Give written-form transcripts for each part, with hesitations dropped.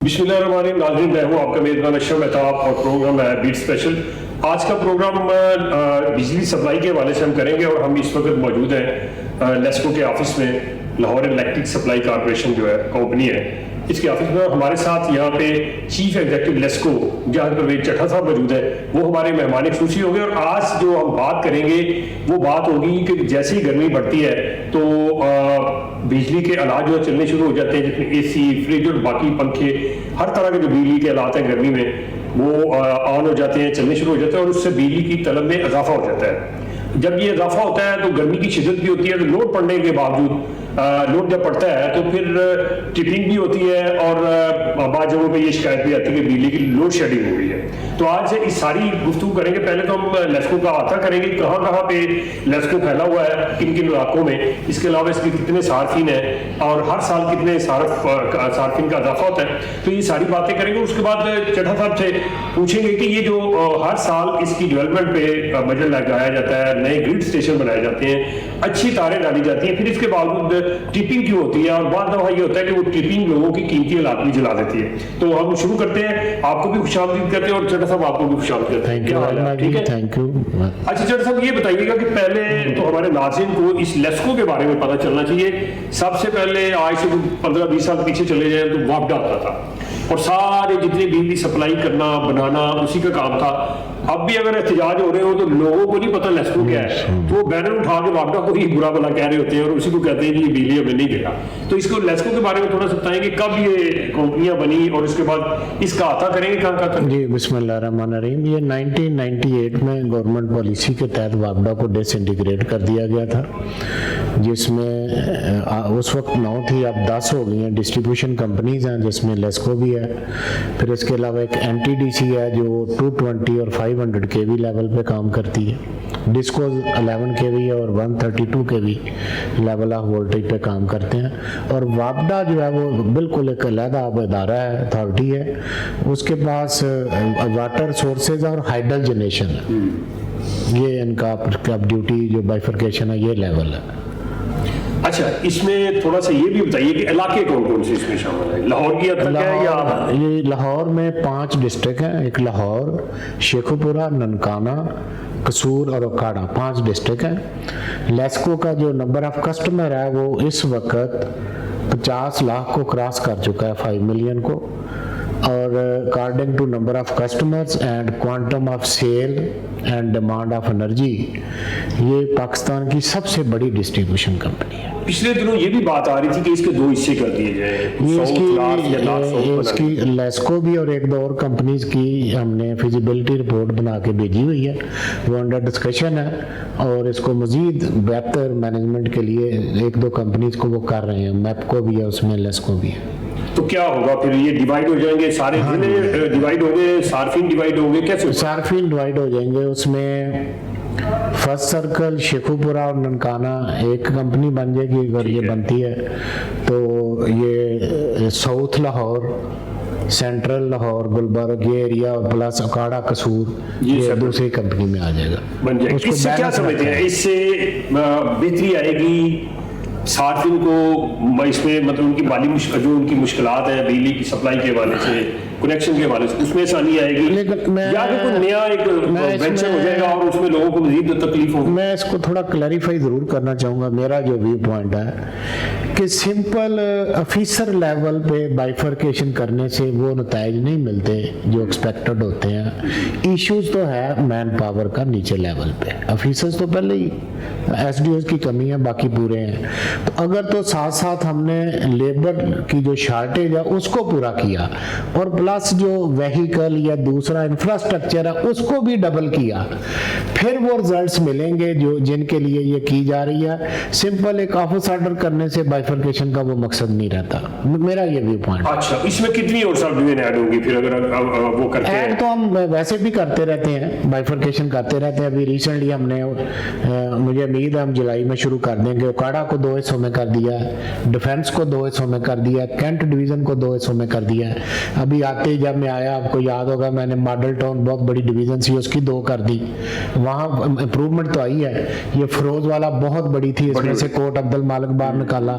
बिस्मिल्लाहिर्रहमानिर्रहीम। नाज़रीन, मैं हूँ आपका मेज़बान अशरफ मेहताब और प्रोग्राम है बीट स्पेशल। आज का प्रोग्राम बिजली सप्लाई के हवाले से हम करेंगे और हम इस वक्त मौजूद हैं लेस्को के ऑफिस में। लाहौर इलेक्ट्रिक सप्लाई कॉर्पोरेशन जो है कंपनी है, इसके ऑफिस में हमारे साथ यहाँ पे चीफ एग्जीक्यूटिव लेस्को जहाँ परवेज चट्टा साहब मौजूद है, वो हमारे मेहमान खुशी होंगे। और आज जो हम बात करेंगे वो बात होगी कि जैसे ही गर्मी बढ़ती है तो बिजली के आलात जो चलने शुरू हो जाते हैं, जिसमें एसी, फ्रिज और बाकी पंखे, हर तरह के जो बिजली के आलात हैं गर्मी में वो ऑन हो जाते हैं, चलने शुरू हो जाते हैं और उससे बिजली की तलब में इजाफा हो जाता है। जब ये इजाफा होता है तो गर्मी की शिद्दत भी होती है, तो लोड पड़ने के बावजूद लोड जब पड़ता है तो फिर टिपिंग भी होती है और बाद जगहों पे ये शिकायत भी आती है कि बिजली की लोड शेडिंग हो गई है। तो आज इस सारी गुफ्तगू करेंगे। पहले तो हम लेस्को का अहाता करेंगे, कहाँ कहाँ पे लेस्को फैला हुआ है, किन किन इलाकों में, इसके अलावा इसके कितने सार्फिन हैं और हर साल कितने सार्फिन का इजाफा होता है, तो ये सारी बातें करेंगे। उसके बाद चट्टा साहब से पूछेंगे कि ये जो हर साल इसकी डेवलपमेंट पे बजट लगाया जाता है, नए ग्रिड स्टेशन बनाए जाते हैं, अच्छी तारें डाली जाती हैं, फिर इसके बावजूद टिपिंग क्यों होती है और बाद दफा ये होता है कि वो टिपिंग लोगों की कीमती हालात भी जला देती है। तो हम शुरू करते हैं। आपको भी खुशामदीद करते हैं और चट्टा साहब आपको भी खुशामदीद करते हैं। क्या हाल है? ठीक है, थैंक यू। अच्छा चट्टा साहब, ये बताइएगा कि पहले तो हमारे नाज़रीन को इस लेस्को के बारे में पता चलना चाहिए। सबसे पहले आज से 15-20 साल पीछे चले जाए तो वापडा होता था और सारे जितने बिजली सप्लाई करना बनाना उसी का काम था। अब भी अगर एहतजाज हो रहे हो तो लोगों को नहीं पता लेस्को क्या है, तो वो बैनर उठा के वापडा को ही बुरा भला कह रहे होते हैं और उसी को कहते हैं कि ये बिजली हमें नहीं देगा। तो इसको लेस्को के बारे में थोड़ा सा बताएंगे, कब ये कंपनियां बनी और उसके बाद इसका आता करेंगे कहाँ कहाँ? जी, बिस्मिल्लाहिर्रहमानिर्रहीम। ये 1998 में गवर्नमेंट पॉलिसी के तहत वापडा को डिसइंटीग्रेट कर दिया गया था, जिसमें उस वक्त 9 थी, अब 10 हो गई हैं डिस्ट्रीब्यूशन कंपनीज हैं, जिसमें लेस्को भी है। फिर इसके अलावा एक NTDC है जो 220 और 500 kV लेवल पे काम करती है। डिस्को 11 kV और 132 kV लेवल ऑफ वोल्टेज पे काम करते हैं। और वापडा जो है वो बिल्कुल एक अलहदा इदारा है, अथॉरिटी है, उसके पास वाटर सोर्सेज और हाइडल जनरेशन है। ये इनका ड्यूटी जो बाइफर्केशन है, ये लेवल है। अच्छा, इसमें थोड़ा सा ये भी बताइए कि इलाके कौन कौन से इसमें शामिल है? लाहौर की है या ये लाहौर में 5 डिस्ट्रिक्ट हैं। एक लाहौर, शेखुपुरा, ननकाना, कसूर और ओकाड़ा, 5 डिस्ट्रिक्ट हैं। लेस्को का जो नंबर ऑफ कस्टमर है वो इस वक्त 50 लाख को क्रॉस कर चुका है, 5 मिलियन को। और according to number of customers and quantum of sale and demand of energy, ये पाकिस्तान की सबसे बड़ी डिस्ट्रीब्यूशन कंपनी है। पिछले दिनों ये भी बात आ रही थी कि इसके 2 हिस्से कर दिए जाए, इसकी लेस्को भी और 1-2 और कंपनीज की हमने फिजिबिलिटी रिपोर्ट बना के भेजी हुई है, वो अंडर डिस्कशन है और इसको मजीद बेहतर मैनेजमेंट के लिए 1-2 कंपनीज को वो कर रहे हैं। मैपको भी है उसमें, लेस्को भी है। तो क्या होगा फिर? ये डिवाइड हो जाएंगे सारे, डिवाइड होंगे, सार्फिन डिवाइड होंगे, कैसे? सार्फिन डिवाइड हो जाएंगे। उसमें फर्स्ट सर्कल, शेखुपुरा और ननकाना एक कंपनी बन जाएगी अगर ये बनती है तो। ये साउथ लाहौर, सेंट्रल लाहौर, गुलबर्ग, ये एरिया प्लस अकाड़ा, कसूर, ये दूसरी कंपनी में आ जाएगा, बन जाएगा। इससे क्या समझते हैं? इससे बेहतरी आएगी सार्फिन को, इसमें मतलब उनकी माली जो उनकी मुश्किलात है बिजली की सप्लाई के हवाले से, कनेक्शन के हवाले से, उसमें आसानी आएगी या फिर कोई नया एक वेंचर हो जाएगा और उसमें लोगों को मजीद तकलीफ होगी? मैं इसको थोड़ा क्लैरिफाई जरूर करना चाहूँगा। मेरा जो व्यू पॉइंट है कि सिंपल ऑफिसर लेवल पे बाइफर्केशन करने से वो नताइज नहीं मिलते जो एक्सपेक्टेड होते हैं। इश्यूज तो है मैन पावर का नीचे लेवल पे, ऑफिसर्स तो पहले ही SDOs की कमी है, बाकी पूरे हैं। तो अगर तो साथ साथ हमने लेबर की जो शार्टेज है उसको पूरा किया और प्लस जो व्हीकल या दूसरा इंफ्रास्ट्रक्चर है उसको भी डबल किया, फिर वो रिजल्ट्स मिलेंगे जो जिनके लिए ये की जा रही है। सिंपल एक ऑफिस ऑर्डर करने से बाइफर्केशन का वो मकसद नहीं रहता, मेरा ये व्यू पॉइंट। अच्छा, इसमें कितनी और सब डिवीजन ऐड होगी फिर अगर वो करते हैं? ऐड तो हम वैसे भी करते रहते हैं, बाइफर्केशन करते रहते हैं। अभी रिसेंटली हमने मुझे उम्मीद है हम जुलाई में शुरू कर देंगे। ओकाड़ा को 2 हिस्सों में कर दिया है, डिफेंस को 2 हिस्सों में कर दिया है, कैंट डिवीजन को 2 हिस्सों में कर दिया है। अभी आते ही जब मैं आया, आपको याद होगा, मैंने मॉडल टाउन बहुत बड़ी डिवीजन थी उसकी 2 कर दी, वहाँ इंप्रूवमेंट तो आई है। ये फरोज वाला बहुत बड़ी थी, इसमें से कोट अब्दुल मालिक बाहर निकाला,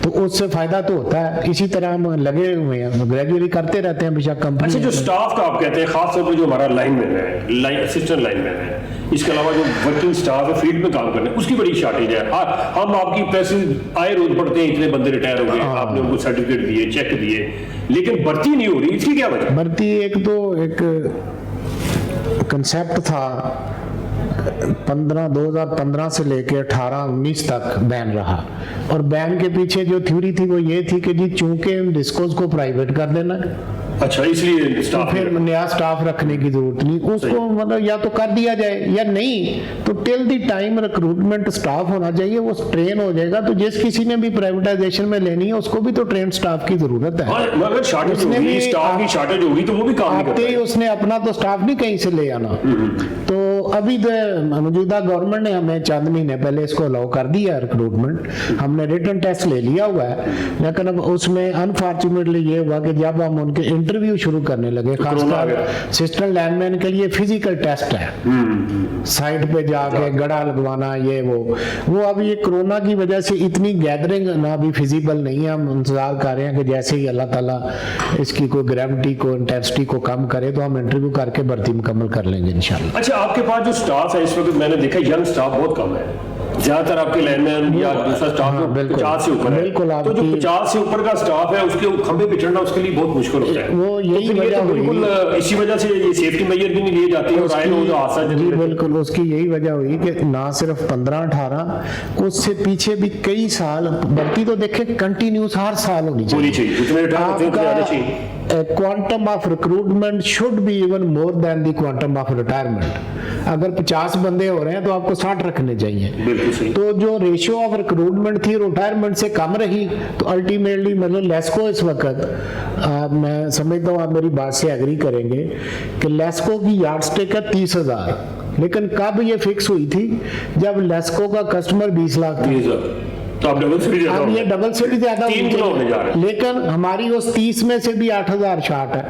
तो उससे फायदा तो होता है। इसी तरह हम लगे हुए हैं, ग्रेजुअली करते रहते हैं बेशक कंपनी। अच्छा, जो स्टाफ का आप कहते हैं खास तौर पर जो हमारा लाइनमैन है, असिस्टेंट लाइनमैन है, इसके अलावा जो वर्किंग स्टाफ है फील्ड में काम करने, उसकी बड़ी शॉर्टेज है। हम आपकी पैसे आए रोज पढ़ते हैं, इतने बंदे रिटायर हो गए, आपने उनको सर्टिफिकेट दिए, चेक दिए, लेकिन भर्ती नहीं हो रही, इसकी क्या वजह? भर्ती एक कंसेप्ट था 2015 से लेके 18-19 तक बैन रहा, और बैन के पीछे जो थ्योरी थी वो ये थी कि जी चूंकि डिस्कोस को प्राइवेट कर देना है, अच्छा, इसलिए तो स्टाफ फिर नया स्टाफ रखने की जरूरत नहीं, उसको मतलब या तो कर दिया जाए या नहीं तो till the time recruitment staff होना चाहिए, वो ट्रेन हो जाएगा। तो जिस किसी ने भी प्राइवेटाइजेशन में लेनी है उसको भी तो ट्रेन स्टाफ की जरूरत है। अगर शॉर्टेज होगी, स्टाफ की शॉर्टेज होगी तो वो भी काम नहीं आते ही करता। उसने अपना तो स्टाफ नहीं कहीं से ले आना। तो अभी मौजूदा गवर्नमेंट ने हमें चंद महीने पहले इसको अलाउ कर दिया रिक्रूटमेंट, हमने रिटन टेस्ट ले लिया हुआ है, लेकिन अब उसमें अनफॉर्चुनेटली ये हुआ कि जब हम उनके इंटरव्यू शुरू करने लगे, खासकर असिस्टेंट लाइनमैन के लिए फिजिकल टेस्ट है, साइट पे जाके गड़ा लगवाना, ये वो अभी ये कोरोना की वजह से इतनी गैदरिंग ना भी फिजिबल नहीं है। हम इंतजार कर रहे हैं कि जैसे ही अल्लाह ताला इसकी कोई ग्रेविटी को, इंटेंसिटी को कम करे तो हम इंटरव्यू करके भर्ती मुकम्मल कर लेंगे इंशाल्लाह। अच्छा, आपके पास जो स्टाफ है इस वक्त मैंने देखा यंग स्टाफ बहुत कम है, ज्यादातर आपके लाइनमैन या दूसरा स्टाफ 50 से ऊपर है। तो जो 50 से ऊपर का स्टाफ है उसके खंबे पे चढ़ना उसके लिए बहुत मुश्किल होता है। वो यही तो वजह हुई, बिल्कुल इसी वजह से ये सेफ्टी मेजर भी नहीं लिए जाते हैं और आए लोग जो हादसा जी बिल्कुल उसकी यही वजह हुई कि ना सिर्फ 15-18, उससे पीछे भी कई साल भर्ती तो देखे कंटिन्यूस हर साल होनी चाहिए। Quantum of recruitment should be even more than the quantum of retirement. अगर 50 बंदे हो रहे हैं तो आपको 60 रखने चाहिए। तो जो रेशियो ऑफ रिक्रूटमेंट थी रिटायरमेंट से कम रही, तो अल्टीमेटली मतलब लेस्को इस वक्त मैं समझता हूँ आप मेरी बात से एग्री करेंगे कि लेस्को की यार्डस्टिक है 30,000, लेकिन कब ये फिक्स हुई थी जब लेस्को का कस्टमर 20 लाख था। तो अब ये डबल सीट ज्यादा होने जा रहा है, लेकिन हमारी उस 30 में से भी 8,000 शार्ट है।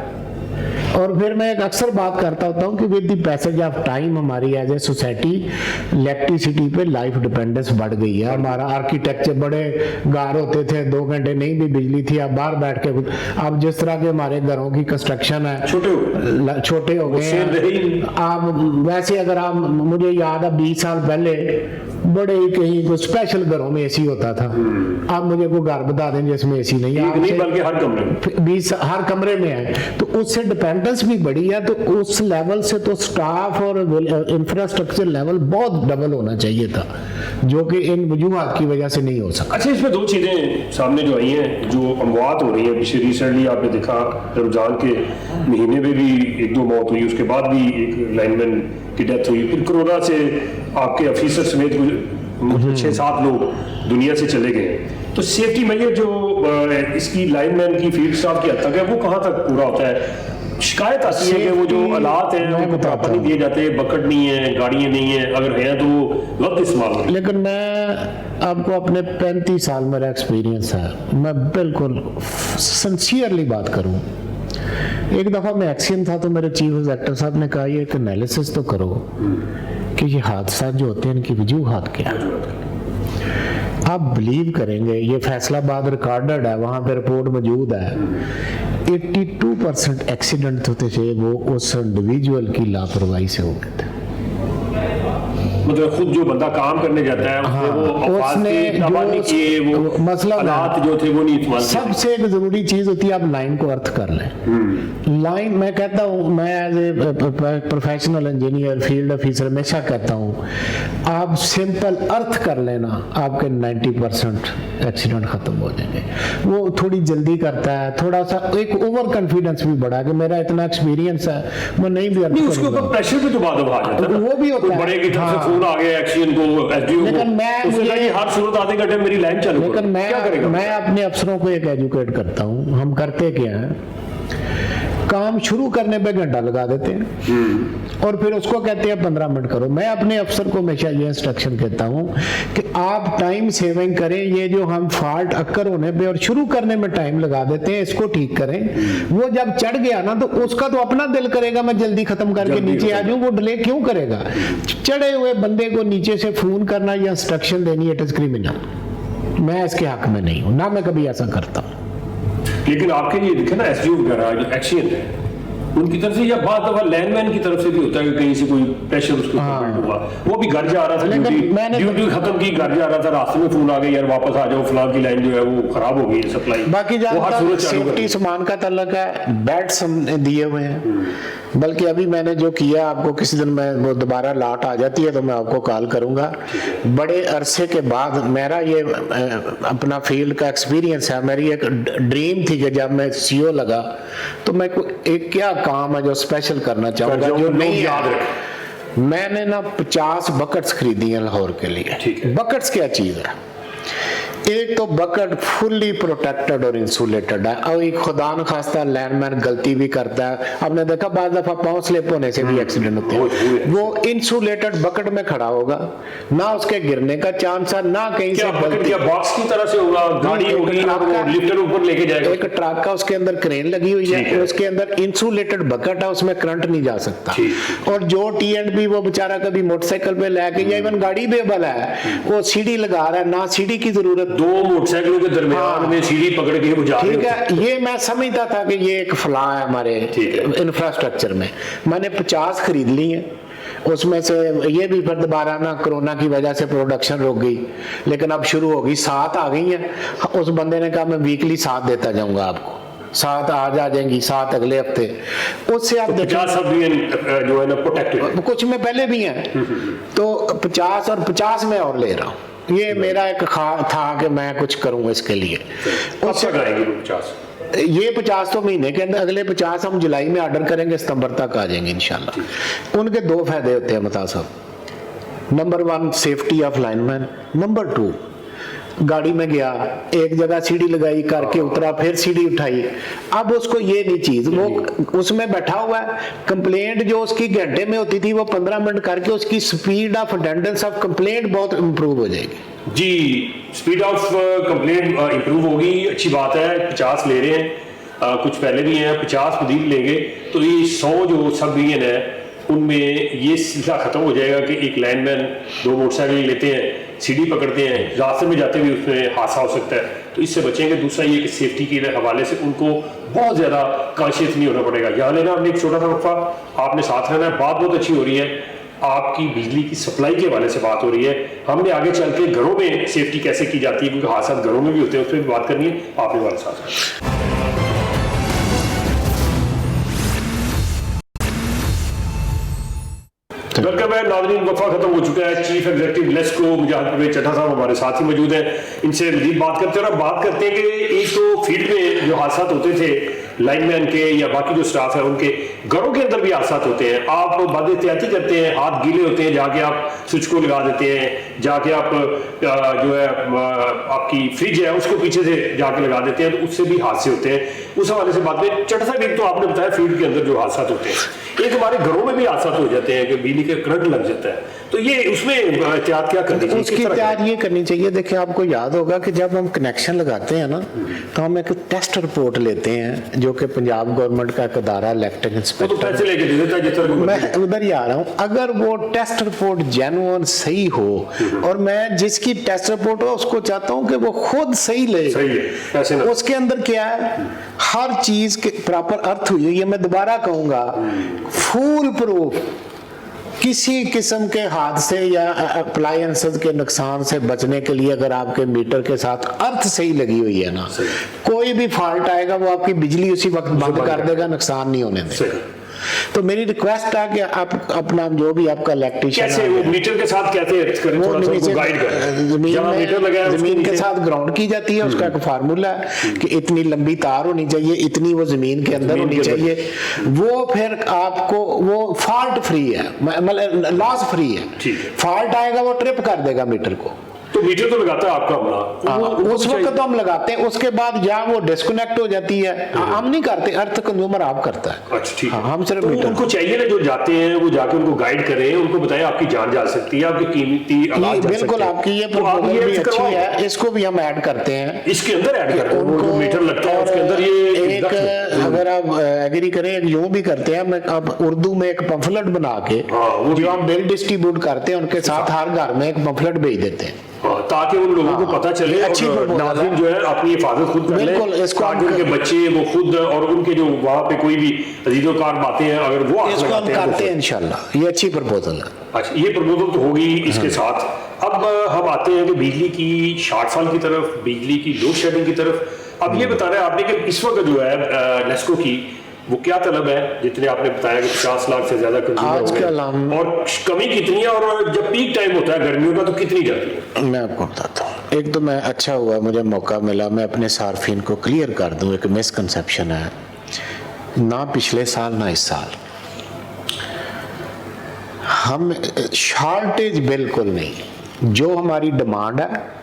और फिर मैं एक अक्सर बात करता होता हूँ कि with the passage of time हमारी एज ए सोसाइटी इलेक्ट्रिसिटी पे लाइफ डिपेंडेंस बढ़ गई है। हमारा आर्किटेक्चर बड़े गार होते थे, 2 घंटे नहीं भी बिजली थी, अब बाहर बैठ के, अब जिस तरह के हमारे घरों की कंस्ट्रक्शन है छोटे हो गए हैं। आप वैसे अगर आप, मुझे याद है 20 साल पहले बड़े ही कहीं कोई स्पेशल घरों में एसी होता था। आप मुझे कोई घर बता दें जिसमें एसी नहीं है, बल्कि हर कमरे में 20 हर कमरे में है, तो उससे डिपेंडेंस भी बढ़ी है। तो उस लेवल से तो स्टाफ और इंफ्रास्ट्रक्चर लेवल बहुत डबल होना चाहिए था, जो कि इन वजूहात की वजह से नहीं हो सका। अच्छा, इसमें 2 चीजें सामने जो आई हैं, जो अमवात हो रही हैं, पिछले रिसेंटली आपने देखा रमजान के महीने में भी 1-2 मौत हुई, उसके बाद भी एक लाइनमैन की डेथ हुई, फिर कोरोना से आपके ऑफिसर समेत 6-7 लोग दुनिया से चले गए। तो सेफ्टी मेजर जो इसकी लाइनमैन की फील्ड स्टाफ की हद तक है, वो कहाँ तक पूरा होता है? शिकायत आती है कि वो जो हालात हैं उनको प्रॉपर नहीं दिए जाते, बकेट नहीं है, गाड़ियां नहीं है, अगर है तो गलत इस्तेमाल हो। लेकिन मैं आपको अपने 35 साल मेरा एक्सपीरियंस है, मैं बिल्कुल सिंसियरली बात करूं। एक दफा मैं एक्सीडेंट था तो मेरे चीफ एग्जीक्यूटिव साहब ने कहा ये एक एनालिसिस तो करो कि ये हादसा जो होते हैं इनकी वजूहात क्या है। आप बिलीव करेंगे, ये फैसलाबाद रिकॉर्डेड है, वहां पे रिपोर्ट मौजूद है, 82% एक्सीडेंट होते थे वो उस इंडिविजुअल की लापरवाही से हो गए थे। मतलब खुद जो बंदा काम करने जाता है, हाँ, वो उसने जो मसला हालात जो थे वो नहीं इस्तेमाल। सबसे एक जरूरी चीज होती है आप लाइन को अर्थ कर लें। लाइन, मैं कहता हूँ, मैं as a professional engineer field officer हमेशा कहता हूँ आप सिंपल अर्थ कर लेना, आपके 90% एक्सीडेंट खत्म हो जाएंगे। वो थोड़ी जल्दी करता है, थोड़ा सा एक ओवर कॉन्फिडेंस भी बढ़ा कि मेरा इतना एक्सपीरियंस है, मैं नहीं भी अर्थ नहीं, उसके ऊपर प्रेशर भी तो बाद आ जाता है, वो भी होता है। बड़े की तरफ से फोन आ गया एक्शन को, एसडीओ को, लेकिन मैं हर सूरत आधे घंटे मेरी लाइन चालू, लेकिन मैं अपने अफसरों को एक एजुकेट करता हूँ। हम करते क्या हैं, काम शुरू करने पे घंटा लगा देते हैं और फिर उसको कहते हैं 15 मिनट करो। मैं अपने अफसर को हमेशा ये इंस्ट्रक्शन कहता हूँ कि आप टाइम सेविंग करें। ये जो हम फॉल्ट अक्कर होने पे और शुरू करने में टाइम लगा देते हैं, इसको ठीक करें। वो जब चढ़ गया ना तो उसका तो अपना दिल करेगा मैं जल्दी खत्म करके नीचे आ जाऊं, वो डिले क्यों करेगा? चढ़े हुए बंदे को नीचे से फोन करना या इंस्ट्रक्शन देनी, इट इज क्रिमिनल। मैं इसके हक में नहीं हूँ, ना मैं कभी ऐसा करता हूँ। लेकिन आपके ये देखे ना एसडीओ वगैरह जो एक्शन है उनकी तरफ से या बात दफा लैंडमैन की तरफ से भी होता है कि कहीं से कोई प्रेशर उसको बिल्ड हुआ, वो भी घर जा रहा था, ड्यूटी खत्म की, घर जा रहा था, रास्ते में फोन आ गया यार वापस आ जाओ, फलां की लाइन जो है वो खराब हो गई है सप्लाई। बाकी जहाँ सेफ्टी सामान का तल्लक है, बेड्स हमने दिए हुए हैं, बल्कि अभी मैंने जो किया आपको किसी दिन मैं वो दोबारा लाट आ जाती है तो मैं आपको कॉल करूंगा। बड़े अरसे के बाद मेरा ये अपना फील्ड का एक्सपीरियंस है, मेरी एक ड्रीम थी कि जब मैं सीईओ लगा तो मैं एक क्या काम है जो स्पेशल करना चाहूंगा जो नहीं याद रखे। मैंने ना 50 बकेट्स खरीदी हैं लाहौर के लिए। बकेट्स क्या चीज है? एक तो बकेट फुल्ली प्रोटेक्टेड और इंसुलेटेड है, और एक खुदा न खास्ता लैंडमैन गलती भी करता है, आपने देखा बाद दफा पांव स्लिप होने से भी एक्सीडेंट होते हैं, वो इंसुलेटेड बकेट में खड़ा होगा, ना उसके गिरने का चांस है, ना कहीं से गलती। बॉक्स की तरह से होगा, गाड़ी होगी और वो लिफ्टर ऊपर लेके जाएगा। एक ट्रक का उसके अंदर क्रेन लगी हुई है, उसके अंदर इंसुलेटेड बकेट है, उसमें करंट नहीं जा सकता। और जो टी&बी वो बेचारा कभी मोटरसाइकिल पे लेके या इवन गाड़ी भी वाला है वो सीढ़ी लगा रहा है, ना सीढ़ी की जरूरत, दो मोटरसाइकिलों के दरमियान में सीढ़ी पकड़ के वो जा रहे हैं। ठीक है, ये मैं समझता था कि ये एक फला है हमारे इंफ्रास्ट्रक्चर में। मैंने 50 खरीद ली है, उसमें से ये भी फिर दोबारा ना कोरोना की वजह से प्रोडक्शन रुक गई, लेकिन अब शुरू होगी, 7 आ गई हैं। उस बंदे ने कहा मैं वीकली 7 देता जाऊंगा आपको, 7 आज आ जाएंगी, 7 अगले हफ्ते। उससे आप देखिए जो है ना प्रोटेक्टेड, कुछ में पहले भी हैं, तो 50 और 50 में और ले रहा हूँ। ये मेरा एक था कि मैं कुछ करूंगा इसके लिए। ये 50 तो महीने के अंदर, अगले 50 हम जुलाई में ऑर्डर करेंगे, सितंबर तक आ जाएंगे इंशाल्लाह। उनके 2 फायदे होते हैं मता साहब। Number 1 safety of lineman, number 2 गाड़ी में गया, एक जगह सीढ़ी लगाई करके उतरा, फिर सीढ़ी उठाई, अब उसको ये नहीं चीज, वो उसमें बैठा हुआ है, कंप्लेंट जो उसकी घंटे में होती थी वो 15 मिनट करके उसकी speed of attendance of complaint बहुत इंप्रूव हो जाएगी। जी, स्पीड ऑफ कंप्लेंट इंप्रूव होगी, अच्छी बात है। 50 ले रहे हैं, कुछ पहले भी हैं, 50 मजीद लेंगे तो ये 100 जो सब डिवीजन है उनमें ये सिलसिला खत्म हो जाएगा कि एक लाइनमैन 2 मोटरसाइकिल लेते हैं, सीढ़ी पकड़ते हैं, रास्ते में जाते हुए उसमें हादसा हो सकता है, तो इससे बचेंगे। दूसरा ये कि सेफ्टी के हवाले से उनको बहुत ज़्यादा कॉन्शियस नहीं होना पड़ेगा। यहाँ लेना हमने एक छोटा सा वक्फा, आपने साथ रहना है। बात बहुत अच्छी हो रही है, आपकी बिजली की सप्लाई के हवाले से बात हो रही है। हमने आगे चल के घरों में सेफ्टी कैसे की जाती है, क्योंकि हादसा घरों में भी होते हैं, उस पर भी बात करनी है। आपने हमारे साथ वेलकम है नाज़रीन, वफा खत्म हो चुका है। चीफ एग्जीक्यूटिव लेस्को मुजाहिद परवेज चड्ढा साहब हमारे साथ ही मौजूद हैं, इनसे मजीद बात करते हैं। और बात करते हैं कि एक तो फील्ड में जो हादसा होते थे लाइनमैन के या बाकी जो स्टाफ है उनके, घरों के अंदर भी हादसा होते हैं। आप बद एहतियाती करते हैं, हाथ गीले होते हैं, जाके आप स्विच को लगा देते हैं, जाके आप जो है आपकी फ्रिज है उसको पीछे से जाके लगा देते हैं, तो उससे भी हादसे होते हैं। उस हवाले से बात में चड्ढा साहब, एक तो आपने बताया फील्ड के अंदर जो हादसा होते हैं, एक हमारे घरों में भी हादसा हो जाते हैं कि बिजली के करंट लग जाता है, तो ये उसमें एहतियात क्या करनी चाहिए? उसकी एहतियात ये करनी चाहिए, देखिए आपको याद होगा कि जब हम कनेक्शन लगाते हैं ना तो हम एक टेस्ट रिपोर्ट लेते हैं जो कि पंजाब गवर्नमेंट का एक अदारा इलेक्ट्रिक इंस्पेक्टर, तो पैसे लेके दे देता है जितना मैं उधर ही आ रहा हूँ। अगर वो टेस्ट रिपोर्ट जेन्युइन सही हो, और मैं जिसकी टेस्ट रिपोर्ट हो उसको चाहता हूँ कि वो खुद सही ले, उसके अंदर क्या है, हर चीज के प्रॉपर अर्थ हुई है। मैं दोबारा कहूंगा, फुल प्रूफ किसी किस्म के हादसे या अप्लायंसेस के नुकसान से बचने के लिए अगर आपके मीटर के साथ अर्थ सही लगी हुई है ना, कोई भी फॉल्ट आएगा वो आपकी बिजली उसी वक्त बंद कर देगा, नुकसान नहीं होने देगा। तो मेरी रिक्वेस्ट है कि आप अपना जो भी आपका इलेक्ट्रिशियन कैसे वो मीटर के साथ कैसे करें, थोड़ा सा उनको गाइड करें। जमीन के साथ ग्राउंड की जाती है, उसका एक फार्मूला है कि इतनी लंबी तार होनी चाहिए, इतनी वो जमीन के अंदर होनी चाहिए, वो फिर आपको वो फॉल्ट फ्री है, मतलब लॉस फ्री है। फॉल्ट आएगा वो ट्रिप कर देगा मीटर को, तो मीटर तो लगाता है आपका अपना, उस वक्त तो हम लगाते हैं, उसके बाद या वो डिस्कनेक्ट हो जाती है, हम नहीं करते, अर्थ कंज्यूमर आप करता है। अच्छा ठीक है, हम सिर्फ तो उनको चाहिए ना जो जाते हैं वो जाके उनको गाइड करें, उनको बताएं आपकी जान जा सकती है, आपकी कीमती आवाज जा बिल्कुल आपकी ये प्रपोजल भी अच्छी है, इसको भी हम ऐड करते हैं, इसके अंदर ऐड करते हैं, वो मीटर लगता है उसके अंदर ये एक अगर अगर आप एग्री करें, यूं भी करते हैं, मैं अब उर्दू में एक पंफलेट बना के वो जो हम बिल डिस्ट्रीब्यूट करते हैं उनके साथ हर घर में एक पंफलेट भेज देते हैं, ताकि उन लोगों को पता चले, अच्छी और नाज़रीन जो है अपनी हिफाजत खुद कर लें, बिल्कुल, इसको ताकि उनके बच्चे वो खुद और उनके जो वहाँ पे कोई भी अजीज़ोकार बातें हैं अगर वो आग इसको हम लगाते हैं करते हैं इंशाल्लाह। ये अच्छी प्रपोजल है। अच्छा, ये प्रपोजल तो होगी। इसके साथ अब हम आते हैं कि बिजली की शॉर्टफॉल की तरफ, बिजली की लोड शेडिंग की तरफ। अब ये बता रहे हैं आपने कि इस वक्त जो है नेस्को की वो क्या तलब है, जितने आपने बताया कि 50 लाख से ज्यादा आजकल हम, और कमी कितनी है, और जब पीक टाइम होता है गर्मियों का तो कितनी जाती है? मैं आपको बताता हूँ। एक तो मैं, अच्छा हुआ मुझे मौका मिला, मैं अपने सार्फिन को क्लियर कर दूं, एक मिसकंसेप्शन है, ना पिछले साल ना इस साल हम शॉर्टेज बिल्कुल नहीं। जो हमारी डिमांड है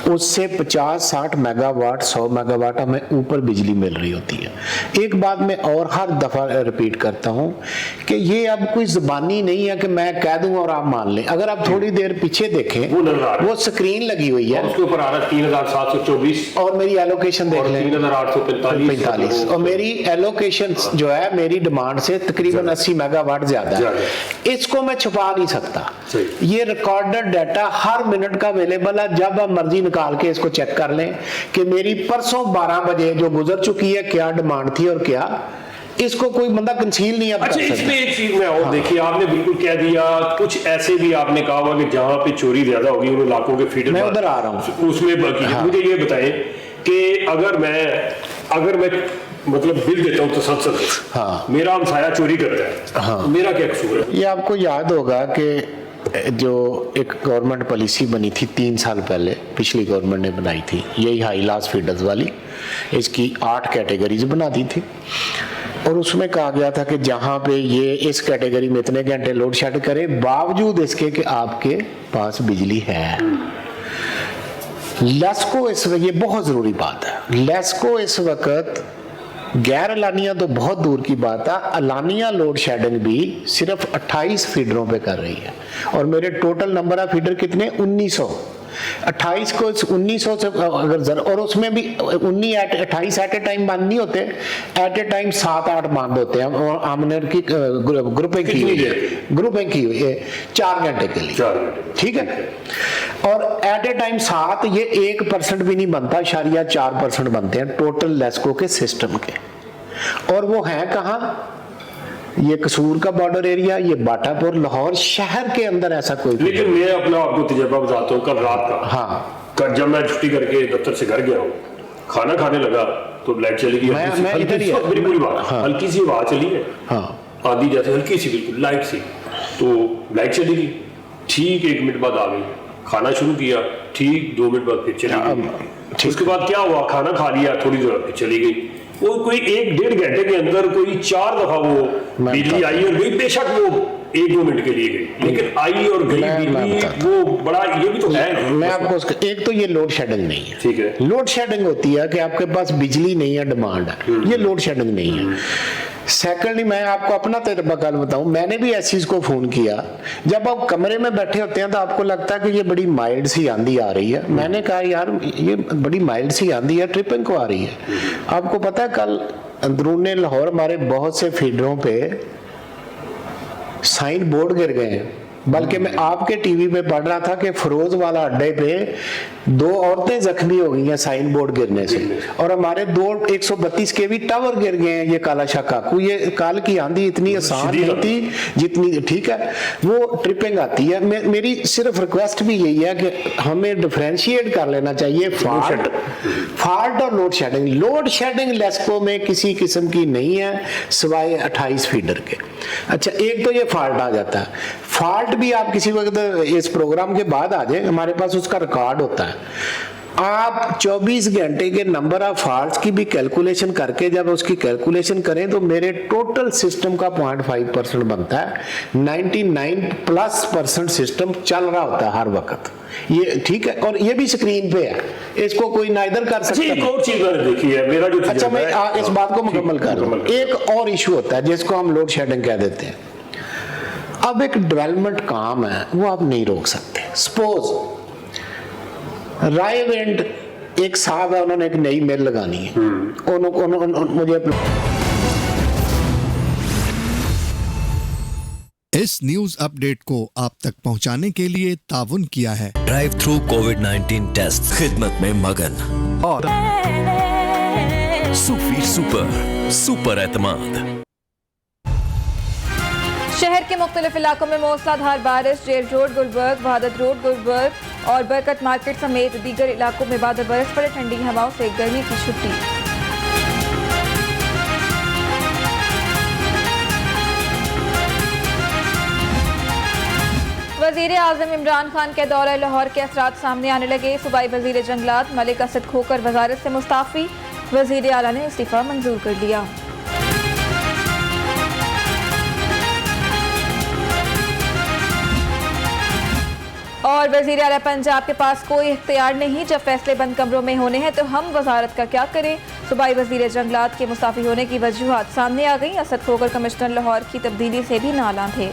उससे 50-60 मेगावाट 100 मेगावाट हमें ऊपर बिजली मिल रही होती है। एक बात मैं और हर दफा रिपीट करता हूं कि ये अब कोई जुबानी नहीं है कि मैं कह दूं और आप मान लें। अगर आप थोड़ी देर पीछे देखें, वो स्क्रीन लगी हुई है, उसके ऊपर आ रहा है 3724 और मेरी एलोकेशन देख लें 3845, और मेरी एलोकेशन जो है मेरी डिमांड से तकरीबन 80 मेगावाट ज्यादा है। इसको मैं छुपा नहीं सकता। ये रिकॉर्डेड डाटा हर मिनट का अवेलेबल है, जब आप मर्जी निकाल के इसको चेक कर लें कि मेरी परसों 12 बजे जो गुजर चुकी है क्या डिमांड थी और क्या, इसको कोई बंदा कंसील नहीं अब कर सकता। इसमें एक चीज में और देखिए, आपने बिल्कुल कह दिया, कुछ ऐसे भी आपने कहा हुआ कि जहां पे चोरी ज्यादा होगी उन इलाकों के फीडर, मैं उधर आ रहा हूं उसमें मुझे ये बताएं कि अगर मैं मतलब बिल देता हूँ तसल्सल से, मेरा हमसाया चोरी करता है, मेरा क्या कसूर है? ये आपको याद होगा कि जो एक गवर्नमेंट पॉलिसी बनी थी 3 साल पहले, पिछली गवर्नमेंट ने बनाई थी, यही हाई लॉस फीडर्स वाली, इसकी 8 कैटेगरीज बना दी थी, और उसमें कहा गया था कि जहां पे ये इस कैटेगरी में इतने घंटे लोड शेड करे, बावजूद इसके कि आपके पास बिजली है। लेस्को इस वक्त, ये बहुत जरूरी बात है, लेस्को इस वक्त गैर अलानिया तो बहुत दूर की बात है, अलानिया लोड शेडिंग भी सिर्फ 28 फीडरों पे कर रही है, और मेरे टोटल नंबर ऑफ फीडर कितने, 1900। 28 को 1900 से अगर और उसमें भी 28 एट ए टाइम बंद नहीं होते, एट ए टाइम 7-8 बंद होते हैं, और हमने उनकी ग्रुपिंग की हुई है 4 घंटे के लिए, ठीक है। और एट ए टाइम 7, ये 1% भी नहीं बनता, 4% बनते हैं टोटल लेस्को के सिस्टम के, और वो है कहाँ, ये कसूर का बॉर्डर एरिया, ये बाटापुर, लाहौर शहर के अंदर ऐसा कोई। लेकिन मैं अपना आपको तजुर्बा बताता हूँ, कल रात का, हाँ, जब मैं छुट्टी करके दफ्तर से घर गया हूँ, खाना खाने लगा तो लाइट चली गई, हल्की सी हवा चली है, आधी जैसे हल्की सी बिल्कुल लाइट सी, तो लाइट चली गई, ठीक 1 मिनट बाद आ गई, खाना शुरू किया, ठीक 2 मिनट बाद फिर चली गई। उसके बाद क्या हुआ, खाना खा लिया, थोड़ी देर फिर चली गई, वो कोई 1-1.5 घंटे के अंदर कोई 4 दफा वो बिजली आई और गई, बेशक वो 1-2 मिनट के लिए गई, लेकिन आई और गई बिजली, वो बड़ा, ये भी तो है। मैं आपको, एक तो ये लोड शेडिंग नहीं है, ठीक है, लोड शेडिंग होती है कि आपके पास बिजली नहीं है, डिमांड है, ये लोड शेडिंग नहीं है। सेकंडली, मैं आपको अपना तजुर्बा कल बताऊं, मैंने भी ऐसी इसको फोन किया, जब आप कमरे में बैठे होते हैं तो आपको लगता है कि ये बड़ी माइल्ड सी आंधी आ रही है, मैंने कहा यार ये बड़ी माइल्ड सी आंधी है, ट्रिपिंग को आ रही है। आपको पता है कल अंदरूने लाहौर हमारे बहुत से फीडरों पे साइन बोर्ड गिर गए हैं, बल्कि मैं आपके टीवी पे पढ़ रहा था कि फिरोज वाला अड्डे पे 2 औरतें जख्मी हो गई हैं साइन बोर्ड गिरने से, और हमारे 2 132 के भी टावर गिर गए हैं। ये कालाशाह काकू, ये काल की आंधी इतनी आसान नहीं थी जितनी, ठीक है, वो ट्रिपिंग आती है। मेरी सिर्फ रिक्वेस्ट भी यही है कि हमें डिफरेंशिएट कर लेना चाहिए फॉल्ट और load shedding. Load shedding LESCO में किसी किस्म की नहीं है सिवाय 28 फीडर के। अच्छा, एक तो ये फॉल्ट आ जाता है, फॉल्ट भी आप किसी वक्त इस प्रोग्राम के बाद आ जाए, हमारे पास उसका रिकॉर्ड होता है। आप 24 घंटे के नंबर ऑफ फॉल्ट्स की भी कैलकुलेशन करके जब उसकी कैलकुलेशन करें तो मेरे टोटल सिस्टम का 0.5% बनता है, 99+% सिस्टम चल रहा होता है हर वक्त, ये ठीक है, और ये भी स्क्रीन पे है, इसको कोई ना इधर कर सकता है। एक और चीज मैंने देखी है, मेरा जो, अच्छा मैं इस बात को मुकम्मल कर दूं, एक और इशू होता है जिसको हम लोड शेडिंग कह देते हैं। अब एक डेवलपमेंट काम है, वो आप नहीं रोक सकते। सपोज राय विंड एक साहब है, उन्होंने एक नई मिल लगानी है, मुझे इस न्यूज अपडेट को आप तक पहुंचाने के लिए ताउन किया है ड्राइव थ्रू कोविड-19 टेस्ट खिदमत में मगन और सूफी सुपर एतमाद। शहर के मुख्तलिफ इलाकों में मूसलाधार बारिश, jail road Gulberg, Wahdat road Gulberg और बरकत मार्केट समेत दीगर इलाकों में बादल बरस पड़े। ठंडी हवाओं से गर्मी की छुट्टी। वजीर आज़म इमरान खान के दौरे लाहौर के असरात सामने आने लगे। सूबाई वजीर जंगलात मलिक असद खोकर वजारत से मुस्ताफ़ी, वजीर आला ने इस्तीफ़ा मंजूर कर लिया। और वजीर आला पंजाब के पास कोई इख्तियार नहीं, जब फैसले बंद कमरों में होने हैं तो हम वजारत का क्या करें। सूबाई वजीर जंगलात के मुस्ताफ़ी होने की वजूहात सामने आ गई। असद खोकर कमिश्नर लाहौर की तब्दीली से भी नाला थे।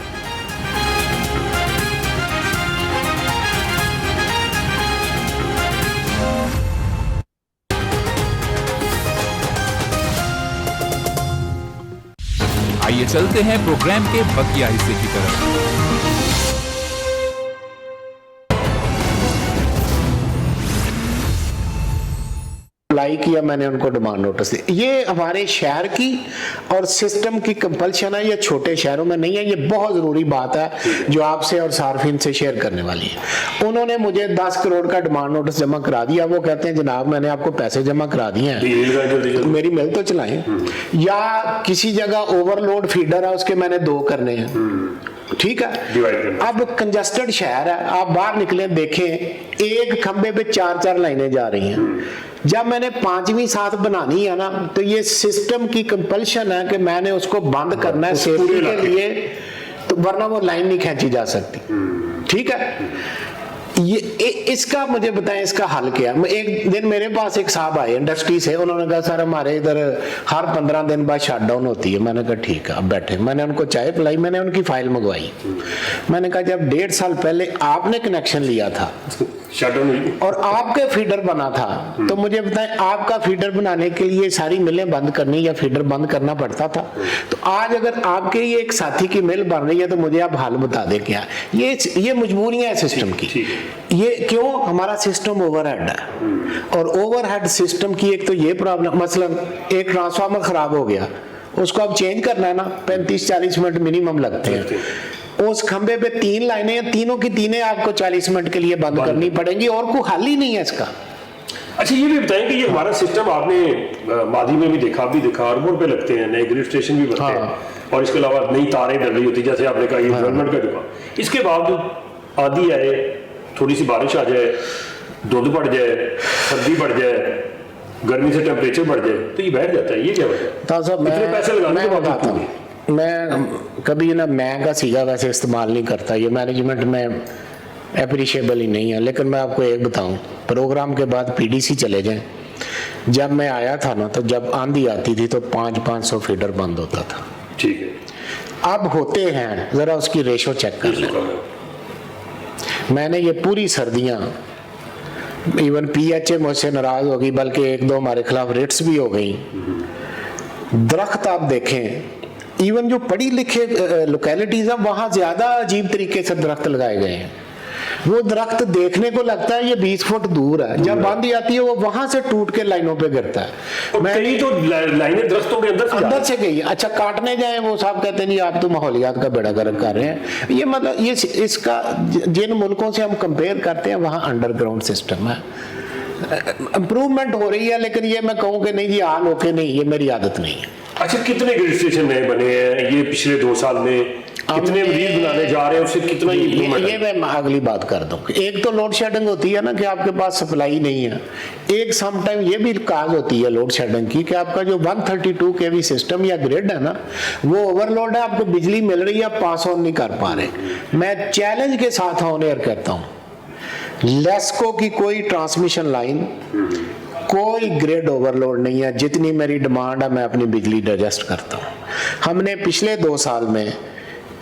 आइए चलते हैं प्रोग्राम के बकिया हिस्से की तरफ। अप्लाई किया, मैंने उनको डिमांड नोटिस दी। ये हमारे शहर की और सिस्टम की कंपल्शन है, ये छोटे शहरों में नहीं है। ये बहुत जरूरी बात है जो आपसे और सार्फिन से शेयर करने वाली है। उन्होंने मुझे 10 करोड़ का डिमांड नोटिस जमा करा दिया। वो कहते हैं जनाब मैंने आपको पैसे जमा करा दिए हैं, मेरी मिल तो चलाएं। या किसी जगह ओवरलोड फीडर है, उसके मैंने 2 करने हैं, ठीक है। अब कंजस्टेड शहर है, आप बाहर निकले देखें एक खंबे पे 4-4 लाइनें जा रही हैं। जब मैंने 5वीं साथ बनानी है ना, तो ये सिस्टम की कंपल्शन है कि मैंने उसको बंद करना है सेफ्टी के लिए, तो वरना वो लाइन नहीं खींची जा सकती, ठीक है। ये इसका मुझे बताएं, इसका हल क्या है। एक दिन मेरे पास एक साहब आए इंडस्ट्री से, उन्होंने कहा सर हमारे इधर हर 15 दिन बाद शटडाउन होती है। मैंने कहा ठीक है, अब बैठे। मैंने उनको चाय पिलाई, मैंने उनकी फाइल मंगवाई। मैंने कहा जब 1.5 साल पहले आपने कनेक्शन लिया था और आपके फीडर बना था, तो मुझे बताएं आपका फीडर बनाने के लिए सारी मिलें बंद करनी या फीडर बंद करना पड़ता था। तो आज अगर आपके ये एक साथी की मिल बन रही है तो मुझे आप हाल बता दें क्या। ये मजबूरियां है सिस्टम की। ये क्यों, हमारा सिस्टम ओवरहेड है, और ओवरहेड सिस्टम की एक तो ये प्रॉब्लम, मसलन एक ट्रांसफार्मर खराब हो गया, उसको अब चेंज करना है ना, 35-40 मिनट मिनिमम लगते हैं। उस खंबे पे 3 लाइनें हैं, तीनों की तीनें आपको 40 मिनट के लिए बंद करनी पड़ेंगी, और कोई हल ही नहीं है इसका। अच्छा ये भी बताएं कि ये हमारा सिस्टम आपने मादी में भी देखा, हार्बर पे लगते हैं, नए ग्रिड स्टेशन भी बनते हैं, और इसके अलावा नई तारें डल रही होती है, जैसे आपने कहा ये डेवलपमेंट का दुकान। इसके बावजूद आंधी आए, थोड़ी सी बारिश आ जाए, धुंध बढ़ जाए, सर्दी बढ़ जाए, गर्मी से टेम्परेचर बढ़ जाए, तो ये बैठ जाता है। ये क्या वजह? मैं पैसे लगाने के बाद मैं कभी ना मैं का सीगा वैसे इस्तेमाल नहीं करता, ये मैनेजमेंट में एप्रिशिएबल ही नहीं है। लेकिन मैं आपको एक बताऊं, प्रोग्राम के बाद पीडीसी चले जाएं, जब मैं आया था ना, तो जब आंधी आती थी तो 500 फीडर बंद होता था, ठीक है। अब होते हैं, जरा उसकी रेशो चेक कर लें। मैंने ये पूरी सर्दियां, इवन पीएचए मुझसे नाराज हो गई, बल्कि 1-2 हमारे खिलाफ रेट्स भी हो गई। दरख्त आप देखें, इवन जो पढ़ी लिखे लोकेलिटीज है वहां ज्यादा अजीब तरीके से दरख्त लगाए गए हैं। वो दरख्त देखने को लगता है ये 20 फुट दूर है, जब आंधी आती है वो वहां से टूट के लाइनों पे गिरता है। कई तो लाइनें दरख्तों के अंदर से गई। अच्छा काटने जाए, वो साहब कहते नहीं आप तो माहौलियात का बेड़ा गर्क कर रहे हैं। ये मतलब ये इसका जिन मुल्कों से हम कंपेयर करते हैं वहां अंडरग्राउंड सिस्टम है, इंप्रूवमेंट हो रही है। लेकिन ये मैं कहूँ कि नहीं जी आल होके नहीं, ये मेरी आदत नहीं है। अच्छा कितने ग्रिड स्टेशन नए बने हैं ये पिछले 2 साल में, कितने मरीज बनाने जा रहे हैं, उससे कितना ये मैं अगली बात कर दूं। एक तो लोड शेडिंग होती है ना कि आपके पास सप्लाई नहीं है। एक समटाइम ये भी काज होती है लोड शेडिंग की कि आपका जो 132 केवी सिस्टम या ग्रिड है ना, वो ओवरलोड है, आपको बिजली मिल रही है, पास ऑन नहीं कर पा रहे। मैं चैलेंज के साथ ऑन एयर कहता हूँ, लेस्को की कोई ट्रांसमिशन लाइन, कोई ग्रिड ओवरलोड नहीं है। जितनी मेरी डिमांड है मैं अपनी बिजली एडजस्ट करता हूँ। हमने पिछले 2 साल में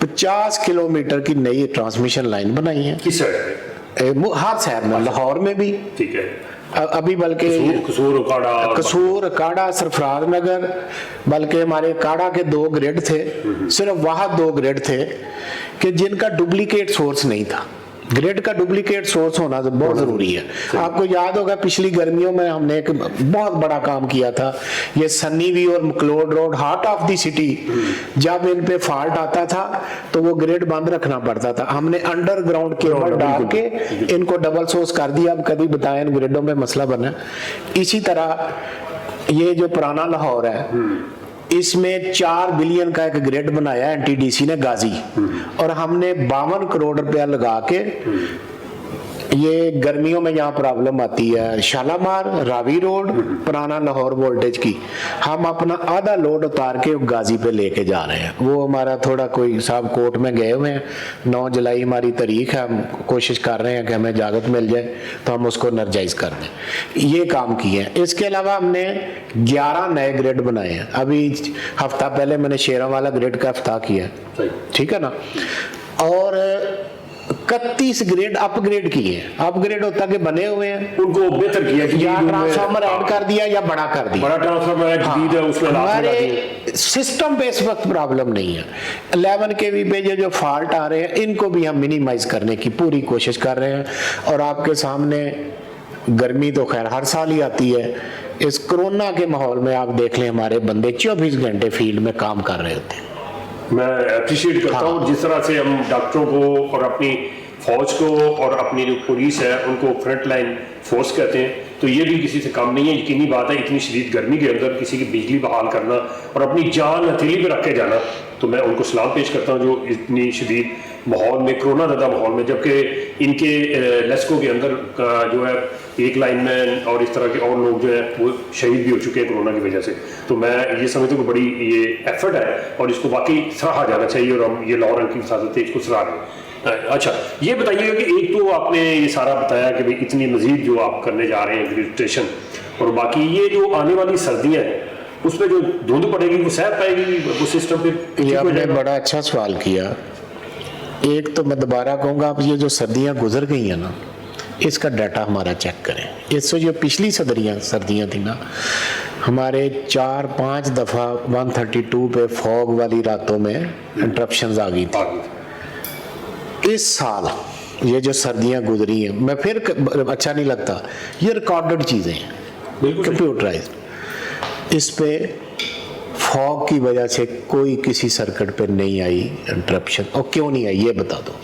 50 किलोमीटर की नई ट्रांसमिशन लाइन बनाई है। किस शहर में? हर शहर में, लाहौर में भी, ठीक है, अभी बल्कि कसूर, काड़ा, सरफराज नगर, बल्कि हमारे काड़ा के 2 ग्रिड थे, सिर्फ वहाँ 2 ग्रिड थे कि जिनका डुप्लीकेट सोर्स नहीं था। ग्रिड का डुप्लीकेट सोर्स होना तो बहुत जरूरी है। आपको याद होगा पिछली गर्मियों में हमने एक बहुत बड़ा काम किया था, ये सन्नी वी और McLeod Road, heart of the city, जब इन पे फॉल्ट आता था तो वो ग्रिड बंद रखना पड़ता था। हमने अंडरग्राउंड केबल डाल के इनको डबल सोर्स कर दिया। अब कभी बताएं इन ग्रिडों में मसला बना। इसी तरह ये जो पुराना लाहौर है, इसमें 4 बिलियन का एक ग्रिड बनाया एनटीडीसी ने गाजी, और हमने 52 करोड़ रुपया लगा के, ये गर्मियों में यहाँ प्रॉब्लम आती है, शालामार, रावी रोड, पुराना लाहौर वोल्टेज की, हम अपना आधा लोड उतार के गाजी पे लेके जा रहे हैं। वो हमारा थोड़ा कोई साहब कोर्ट में गए हुए हैं, 9 जुलाई हमारी तारीख है, हम कोशिश कर रहे हैं कि हमें इजाजत मिल जाए तो हम उसको एनर्जाइज कर दें। ये काम किए हैं। इसके अलावा हमने 11 नए ग्रिड बनाए हैं। अभी हफ्ता पहले मैंने शेरा वाला ग्रिड का इफ्ताह किया, ठीक है ना, और 31 ग्रेड अपग्रेड किए। अपग्रेड होता कि बने हुए हैं, उनको बेहतर किया कि या ट्रांसफार्मर ऐड कर दिया या बड़ा कर दिया, बड़ा ट्रांसफार्मर है, जदीद है, उसमें हमारे सिस्टम पे इस वक्त प्रॉब्लम नहीं है। 11 केवी पे जो फॉल्ट आ रहे हैं इनको भी हम मिनिमाइज करने की पूरी कोशिश कर रहे हैं। और आपके सामने गर्मी तो खैर हर साल ही आती है, इस कोरोना के माहौल में आप देख लें हमारे बंदे 24 घंटे फील्ड में काम कर रहे होते हैं। मैं अप्रिशिएट करता हूँ जिस तरह से हम डॉक्टरों को और अपनी फौज को और अपनी जो पुलिस है उनको फ्रंट लाइन फोर्स कहते हैं, तो ये भी किसी से कम नहीं है। यकीनी बात है, इतनी शदीद गर्मी के अंदर किसी की बिजली बहाल करना और अपनी जान हथेली पे रख के जाना, तो मैं उनको सलाम पेश करता हूँ जो इतनी शदीद माहौल में, कोरोना ज़्यादा माहौल में, जबकि इनके लेस्को के अंदर जो है एक लाइनमैन और इस तरह के और लोग जो है वो शहीद भी हो चुके हैं कोरोना की वजह से। तो मैं ये समझता हूँ कि बड़ी ये एफर्ट है और इसको वाकई सराहा जाना चाहिए, और हम ये लाहौर की वसादत है इसको सराह रहे हैं। अच्छा, ये बताइएगा कि एक तो आपने ये सारा बताया कि भाई इतनी मजीद जो आप करने जा रहे हैं रजिस्ट्रेशन, और बाकी ये जो आने वाली सर्दियाँ हैं उसमें जो धुंध पड़ेगी वो सह पाएगी वो सिस्टम पे? ये आपने बड़ा अच्छा सवाल किया। एक तो मैं दोबारा कहूँगा, आप ये जो सर्दियाँ गुजर गई हैं ना, इसका डाटा हमारा चेक करें। इससे जो पिछली सर्दियाँ थी ना, हमारे 4-5 दफ़ा 132 पे फॉग वाली रातों में इंटरप्शंस आ गई थी। इस साल ये जो सर्दियाँ गुजरी हैं, मैं फिर अच्छा नहीं लगता, ये रिकॉर्डेड चीज़ें हैं, कंप्यूटराइज। इस पे फॉग की वजह से कोई किसी सर्किट पे नहीं आई इंटरप्शन। और क्यों नहीं आई ये बता दो।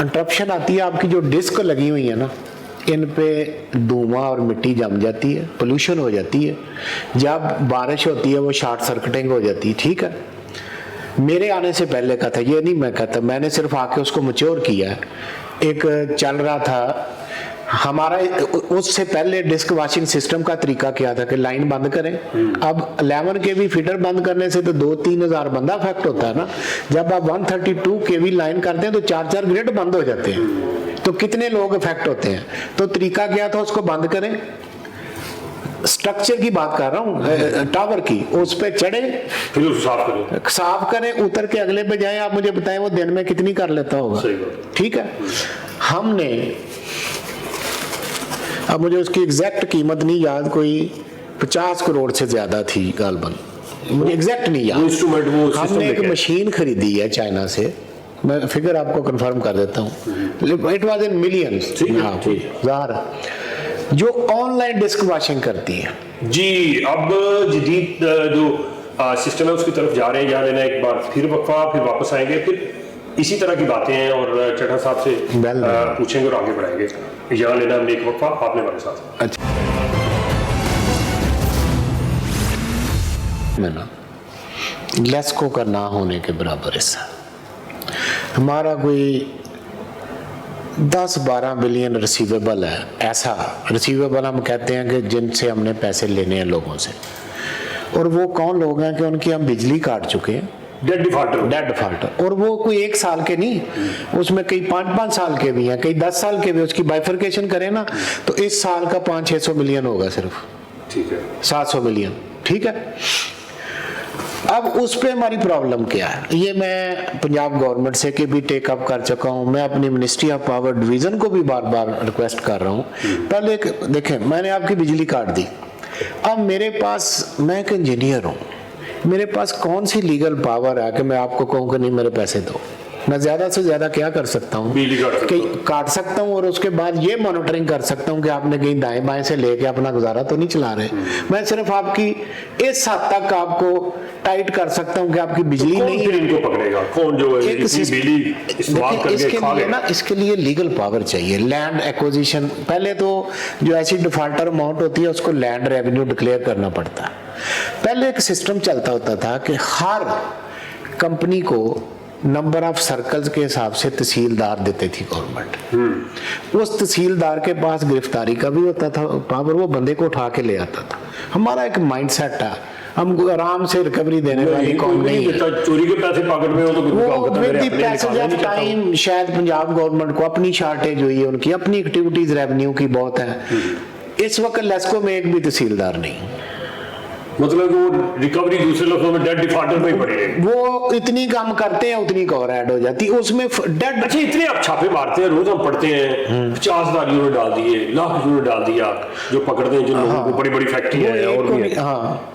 इंटरप्शन आती है, आपकी जो डिस्क लगी हुई है ना, इन पे धुआं और मिट्टी जम जाती है, पोल्यूशन हो जाती है। जब बारिश होती है वो शॉर्ट सर्किटिंग हो जाती है, ठीक है। मेरे आने से पहले का था, ये नहीं मैं कहता, मैंने सिर्फ आके उसको मैच्योर किया है। एक चल रहा था हमारा, उससे पहले डिस्क वॉशिंग सिस्टम का तरीका क्या था कि लाइन बंद करें। अब 11 केवी फीडर बंद करने से तो 2-3 हज़ार बंदा अफेक्ट होता है ना। जब आप 132 केवी लाइन करते हैं तो 4-4 ग्रिड बंद हो जाते हैं, तो कितने लोग अफेक्ट होते हैं। तो तरीका क्या था, उसको बंद करें। स्ट्रक्चर की बात कर रहा हूँ, टावर की, उस पे चढ़े फिर उसको साफ करें, उतर के अगले पे जाएं। आप मुझे बताएं वो दिन में कितनी कर लेता होगा, ठीक है। हमने, अब मुझे उसकी एग्जैक्ट कीमत नहीं याद, कोई 50 करोड़ से ज्यादा थी गालबन, मुझे एग्जैक्ट नहीं याद। हमने एक मशीन खरीदी है चाइना से, मैं फिगर आपको कंफर्म कर देता हूँ, इट वाज इन मिलियंस, जो ऑनलाइन डिस्क वॉशिंग करती है जी। अब जदीद जो सिस्टम है उसकी तरफ जा रहे हैं। यहाँ लेना एक बार फिर वक्फा, फिर वापस आएंगे, फिर इसी तरह की बातें हैं और चढ़ा साहब से पूछेंगे और आगे बढ़ाएंगे। यहाँ लेना हमने एक वक्फा, आपने हमारे साथ। अच्छा, ना लेस्को का ना होने के बराबर हिस्सा हमारा कोई 10-12 बिलियन रिसीवेबल है। ऐसा रिसीवेबल हम कहते हैं कि जिनसे हमने पैसे लेने हैं लोगों से, और वो कौन लोग हैं कि उनकी हम बिजली काट चुके हैं, डेड डिफॉल्टर, और वो कोई 1 साल के नहीं, उसमें कई 5-5 साल के भी हैं, कई 10 साल के भी। उसकी बाइफर्केशन करें ना तो इस साल का 500-600 मिलियन होगा सिर्फ, ठीक है, 700 मिलियन, ठीक है। अब उस पे हमारी प्रॉब्लम क्या है, ये मैं पंजाब गवर्नमेंट से के भी टेकअप कर चुका हूँ, मैं अपनी मिनिस्ट्री ऑफ पावर डिवीजन को भी बार बार रिक्वेस्ट कर रहा हूँ। पहले देखें, मैंने आपकी बिजली काट दी, अब मेरे पास, मैं एक इंजीनियर हूँ, मेरे पास कौन सी लीगल पावर है कि मैं आपको कहूँ कि नहीं मेरे पैसे दो। मैं ज्यादा से ज्यादा क्या कर सकता हूँ कि काट सकता हूँ और उसके बाद ये मॉनिटरिंग कर सकता हूँ कि आपने कहीं दाएं बाएं से लेके अपना गुजारा तो नहीं चला रहे। मैं सिर्फ आपकी इस हद तक आपको टाइट कर सकता हूँ कि आपकी बिजली कौन नहीं, इनको पकड़ेगा, कौन जो है बिजली इस्तेमाल करके खा गया। इसके लिए लीगल पावर चाहिए, लैंड एक्विजिशन। पहले तो जो ऐसी डिफॉल्टर अमाउंट होती है उसको लैंड रेवेन्यू डिक्लेयर करना पड़ता है। पहले एक सिस्टम चलता होता था कि हर कंपनी को नंबर ऑफ सर्कल्स के हिसाब से तहसीलदार देती थी गवर्नमेंट। उस तहसीलदार के पास गिरफ्तारी का भी होता था पावर, वो बंदे को उठा के ले आता था। हमारा एक माइंडसेट था, हम आराम से रिकवरी देने वाली कौन नहीं है। चोरी के पैसे पॉकेट में हो तो वो टाइम शायद पंजाब गवर्नमेंट को अपनी शॉर्टेज हुई है, उनकी अपनी एक्टिविटीज रेवेन्यू की बहुत है। इस वक्त लेस्को में एक भी तहसीलदार नहीं, मतलब वो रिकवरी दूसरे लफ्जों में डेड डिफॉल्टर में ही पड़ी है। वो इतनी काम करते हैं उतनी कवर ऐड हो जाती है उसमें डेड। अच्छा, इतने आप छापे मारते हैं, रोज हम पढ़ते हैं 50,000 यूरो डाल दिए, लाख यूरो डाल दिया, जो पकड़ते हैं जिन लोगों को, बड़ी बड़ी फैक्ट्रियां हैं और भी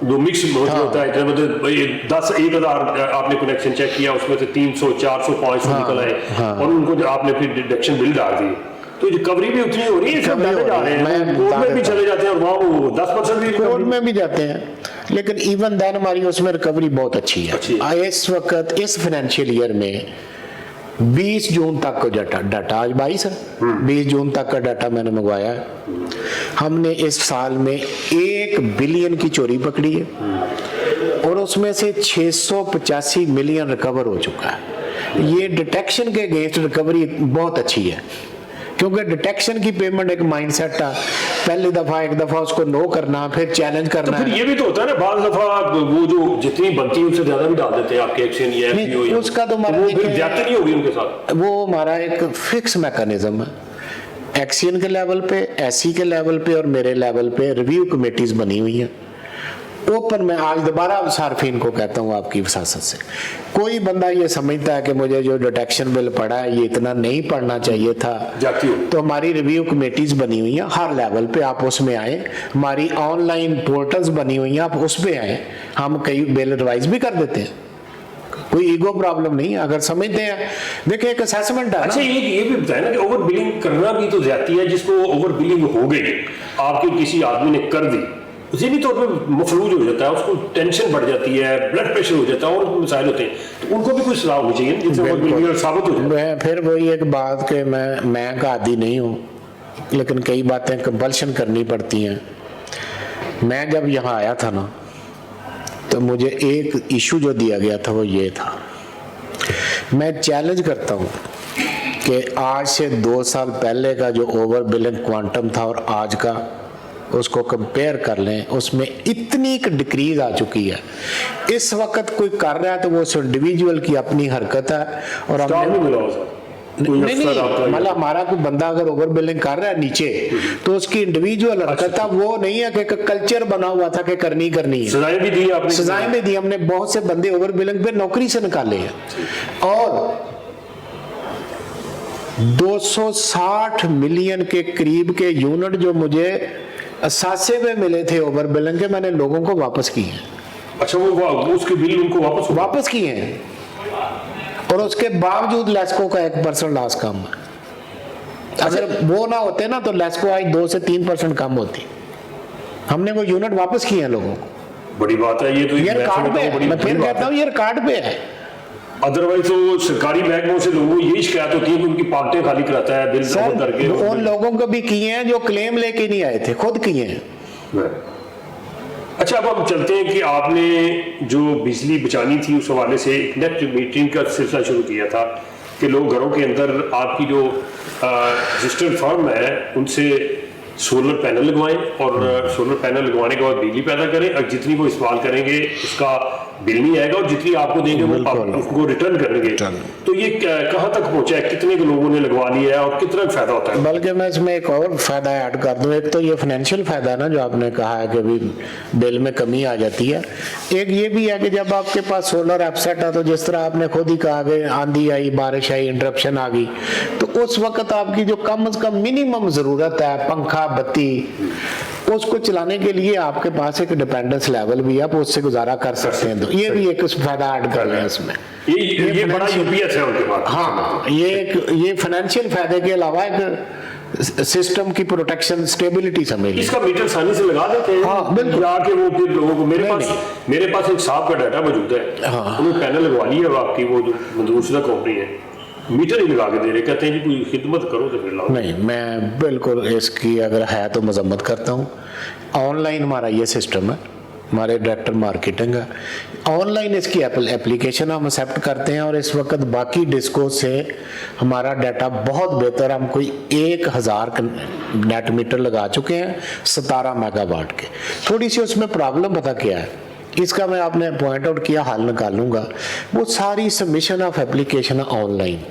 जो मिक्स होता है, मतलब 10-1,000 आपने कनेक्शन चेक किया, उसमें से 300, 400, 500 निकल आए और उनको आपने फिर डिडक्शन बिल डाल दिए, तो रिकवरी भी उतनी हो रही है। सब डाले जा रहे हैं, कोर्ट में भी चले जाते हैं और वहाँ वो 10% भी कोर्ट में भी जाते हैं, लेकिन इवन देन हमारी उसमें रिकवरी बहुत अच्छी है। इस वक्त इस फाइनेंशियल ईयर में 20 जून तक को डाटा, आज 22 है, 20 जून तक का डाटा मैंने मंगवाया है। हमने इस साल में 1 बिलियन की चोरी पकड़ी है और उसमें से 685 मिलियन रिकवर हो चुका है। ये डिटेक्शन के अगेंस्ट रिकवरी बहुत अच्छी है, क्योंकि डिटेक्शन की पेमेंट एक माइंडसेट था, पहली एक दफा उसको नो करना, फिर चैलेंज करना। तो फिर ये भी तो होता है ना, बार दफा वो जो जितनी बनती है उससे ज्यादा भी डाल देते हैं आपके एक्शन या एफपीओ, उसका तो ज्यादा नहीं होगी उनके साथ। वो हमारा एक फिक्स मैकेनिज्म है, एक्शन के लेवल पे, एससी के लेवल पे और मेरे लेवल पे रिव्यू कमेटीज बनी हुई हैं। ओपन में आज दोबारा सार्फिन को कहता हूँ आपकी वसासत से, कोई बंदा ये समझता है कि मुझे जो डिटेक्शन बिल पड़ा है ये इतना नहीं पढ़ना चाहिए था, तो हमारी रिव्यू कमेटीज बनी हुई हैं हर लेवल पे, आप उसमें आए। हमारी ऑनलाइन पोर्टल्स बनी हुई हैं, आप उस पे आए, हम कई बिल रिवाइज भी कर देते हैं, कोई ईगो प्रॉब्लम नहीं। अगर समझते हैं, देखिए एक असेसमेंट है। अच्छा, ये भी बताया ना कि ओवर बिलिंग करना भी तो ज्यादती है। जिसको ओवर बिलिंग हो गई, आपके किसी आदमी ने कर दी, ज़हनी तौर पे मफलूज हो जाता है, उसको टेंशन बढ़ जाती है, ब्लड प्रेशर हो जाता है और मसाइल होते हैं, तो उनको भी कोई सलाह होनी चाहिए जिससे ओवर बिलिंग साबित हो जाए। मैं फिर वही एक बात कि मैं का आदी नहीं हूँ, लेकिन कई बातें कंपल्शन करनी पड़ती हैं। मैं जब यहाँ आया था ना, तो मुझे एक इशू जो दिया गया था वो ये था, मैं चैलेंज करता हूँ कि आज से 2 साल पहले का जो ओवर बिलिंग क्वांटम था और आज का, उसको कंपेयर कर लें, उसमें इतनी डिक्रीज आ चुकी है। इस वक्त कोई कर रहा है तो वो इंडिविजुअल की अपनी हरकत है और नहीं, मतलब हमारा कोई बंदा अगर ओवर बिलिंग कर रहा है नीचे, तो उसकी इंडिविजुअल हरकत है, वो नहीं है कि कल्चर बना हुआ था कि करनी है। सजाएं भी दी आपने, सजाएं भी दी हमने, बहुत से बंदे ओवर बिलिंग पे नौकरी से निकाले हैं। और 260 मिलियन के करीब के यूनिट जो मुझे असासे में मिले थे ओवर बिलिंग के, मैंने लोगों को वापस किए हैं। अच्छा, वो उसके बिल उनको वापस किए हैं और उसके बावजूद लेस्को का 1% लॉस कम है। अगर वो ना होते ना तो लेस्को आज 2 से 3% कम होती। हमने वो यूनिट वापस किए हैं लोगों को। बड़ी बात है ये तो, ये रिकॉर्ड पे है, मैं फिर कहता हूँ ये रिकॉर्ड पे है। अदरवाइज तो सरकारी महकमों से लोगों को यही शिकायत होती है कि उनकी पार्टियां खाली कराता है बिल करके। उन लोगों को भी किए हैं जो क्लेम लेके नहीं आए थे, खुद किए हैं। अच्छा, अब हम चलते हैं कि आपने जो बिजली बचानी थी उस हवाले से एक नेट मीटरिंग का सिलसिला शुरू किया था कि लोग घरों के अंदर आपकी जो रजिस्टर्ड फर्म है उनसे सोलर पैनल लगवाएं और सोलर पैनल लगवाने के बाद बिजली पैदा करें और जितनी वो इस्तेमाल करेंगे उसका बिल नहीं आएगा और जितनी आपको देंगे वो आप उसको रिटर्न करेंगे। तो ये कहाँ तक पहुंचा है, कितने लोगों ने लगवा लिया है और कितना फायदा होता है? बल्कि मैं इसमें एक और फायदा ऐड कर दूं। एक तो ये फाइनेंशियल फायदा ना जो आपने कहा है कि भी बिल में कमी आ जाती है। एक ये भी है कि जब आपके पास सोलर अपसेट है तो जिस तरह आपने खुद ही कहा कि आंधी आई, बारिश आई, इंटरप्शन आ गई, तो उस वक्त आपकी जो कम से कम मिनिमम जरूरत है, पंखा, बत्ती, उसको चलाने के लिए आपके पास एक डिपेंडेंस लेवल भी है, आप उससे गुजारा कर सकते हैं। तो ये भी एक फायदा ऐड कर रहे हैं इसमें। ये बड़ा यूपीएस है उनके पास। हाँ, ये फाइनेंशियल फायदे के अलावा एक सिस्टम की प्रोटेक्शन, स्टेबिलिटी समझ लीजिए। इसका मीटर आसानी से लगा देते हैं। हाँ, बिल्कुल। आके वो फिर लोगों को मेरे पास एक साहब का डाटा मौजूद है। हाँ। उन्होंने पैनल लगवा लिया है आपकी, वो जो मंजूरशुदा कंपनी है, मीटर ही लगा के दे रहे, कहते हैं जी कोई खिदमत करो तो फिर लाओ। नहीं, मैं बिल्कुल इसकी अगर है तो मजम्मत करता हूँ। ऑनलाइन हमारा ये सिस्टम है, हमारे डायरेक्टर मार्केटिंग है, ऑनलाइन इसकी एप्लीकेशन हम एक्सेप्ट करते हैं और इस वक्त बाकी डिस्को से हमारा डाटा बहुत बेहतर, हम कोई 1000 नेट मीटर लगा चुके हैं 17 मेगावाट के। थोड़ी सी उसमें प्रॉब्लम पता क्या है, इसका मैं आपने पॉइंट आउट किया, हल निकालूंगा। वो सारी सबमिशन ऑफ एप्लीकेशन ऑनलाइन।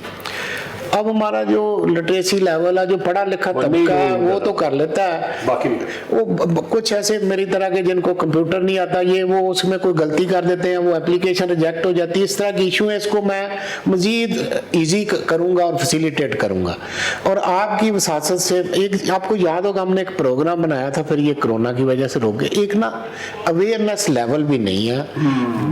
अब हमारा जो लिटरेसी लेवल है, जो पढ़ा लिखा तबका है, वो तो कर लेता है, बाकी वो कुछ ऐसे मेरी तरह के जिनको कंप्यूटर नहीं आता, ये वो उसमें कोई गलती कर देते हैं, वो एप्लीकेशन रिजेक्ट हो जाती है। इस तरह की इशू है, इसको मैं मजीद इजी करूंगा और फैसिलिटेट करूंगा। और आपकी वसासत से एक आपको याद होगा, हमने एक प्रोग्राम बनाया था, फिर ये कोरोना की वजह से रोक गए। एक ना अवेयरनेस लेवल भी नहीं है,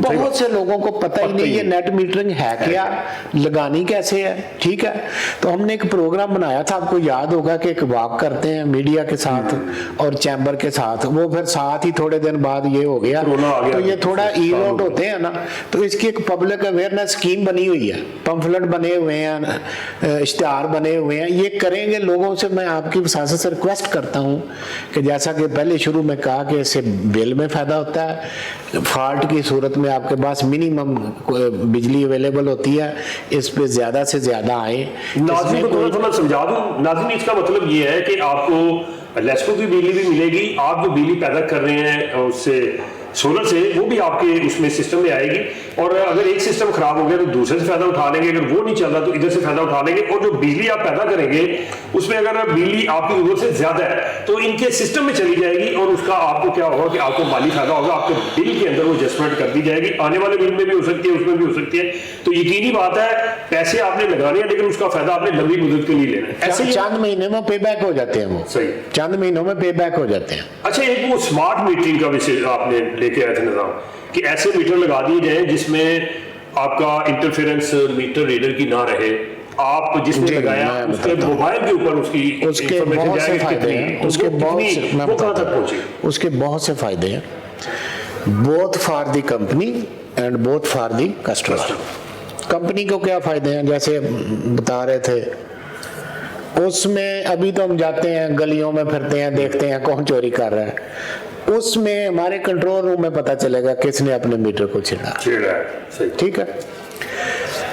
बहुत से लोगों को पता ही नहीं है नेट मीटरिंग है क्या, लगानी कैसे है। ठीक है, तो हमने एक प्रोग्राम बनाया था, आपको याद होगा कि एक वॉक करते हैं मीडिया के साथ और चैम्बर के साथ, वो फिर साथ ही थोड़े दिन बाद ये हो गया, तो ये थोड़ा ईज आउट होते हैं ना। तो इसकी एक पब्लिक अवेयरनेस स्कीम बनी हुई है, पंफलेट बने हुए हैं, इश्तिहार बने हुए हैं, ये करेंगे लोगों से। मैं आपकी वसासत से रिक्वेस्ट करता हूँ कि जैसा कि पहले शुरू में कहा कि इससे बिल में फायदा होता है, फॉल्ट की सूरत में आपके पास मिनिमम बिजली अवेलेबल होती है, इस पे ज्यादा से ज्यादा आए। नाज़रीन को थोड़ा समझा दूं। नाज़रीन, इसका मतलब ये है कि आपको लेस्को की बिजली भी मिलेगी, आप जो बिजली पैदा कर रहे हैं उससे सोलर से, वो भी आपके उसमें सिस्टम में आएगी। और अगर एक सिस्टम खराब हो गया तो दूसरे से फायदा उठा लेंगे, अगर वो नहीं चल रहा तो इधर से फायदा उठा लेंगे। और जो बिजली आप पैदा करेंगे उसमें अगर बिजली आपकी जरूरत से ज्यादा है तो इनके सिस्टम में चली जाएगी और उसका आपको क्या होगा कि आपको माली फायदा होगा, आपके बिल के अंदर वो एडजस्टमेंट कर दी जाएगी। आने वाले बिल में भी हो सकती है, उसमें भी हो सकती है। तो यकीनी बात है, पैसे आपने लगाने हैं लेकिन उसका फायदा आपने लंबी मुद्दत के लिए लेना है। ऐसे चंद महीने में पे बैक हो जाते हैं, वो सही चंद महीनों में पे बैक हो जाते हैं। अच्छा, एक वो स्मार्ट मीटरिंग का विषय आपने लेके आए थे निजाम, कि ऐसे मीटर लगा दिए जाए जिसमें आपका इंटरफेरेंस मीटर रीडर की ना रहे, आप जिसने लगाया उसके मोबाइल के ऊपर उसके बहुत से फायदे हैं, उसके बहुत से फायदे हैं, both for the company and both for the customer. Company को क्या फायदे हैं, जैसे बता रहे थे, उसमें अभी तो हम जाते हैं गलियों में, फिरते हैं, देखते हैं कौन चोरी कर रहा है, उसमें हमारे कंट्रोल रूम में पता चलेगा किसने अपने मीटर को छेड़ा है। ठीक है,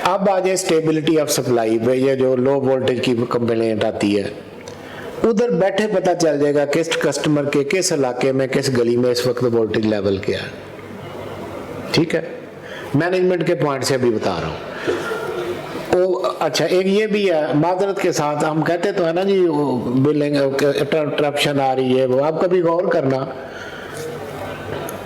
अब आ जाए स्टेबिलिटी ऑफ सप्लाई पे, ये जो लो वोल्टेज की कंप्लेंट आती है, उधर बैठे पता चल जाएगा किस कस्टमर के किस इलाके में, किस गली में इस वक्त वोल्टेज लेवल क्या है। ठीक है, मैनेजमेंट के पॉइंट से अभी बता रहा हूँ। अच्छा, एक ये भी है, माजरत के साथ हम कहते तो है ना जी, बिलिंग इंटरप्शन आ रही है, वो आप कभी गौर करना,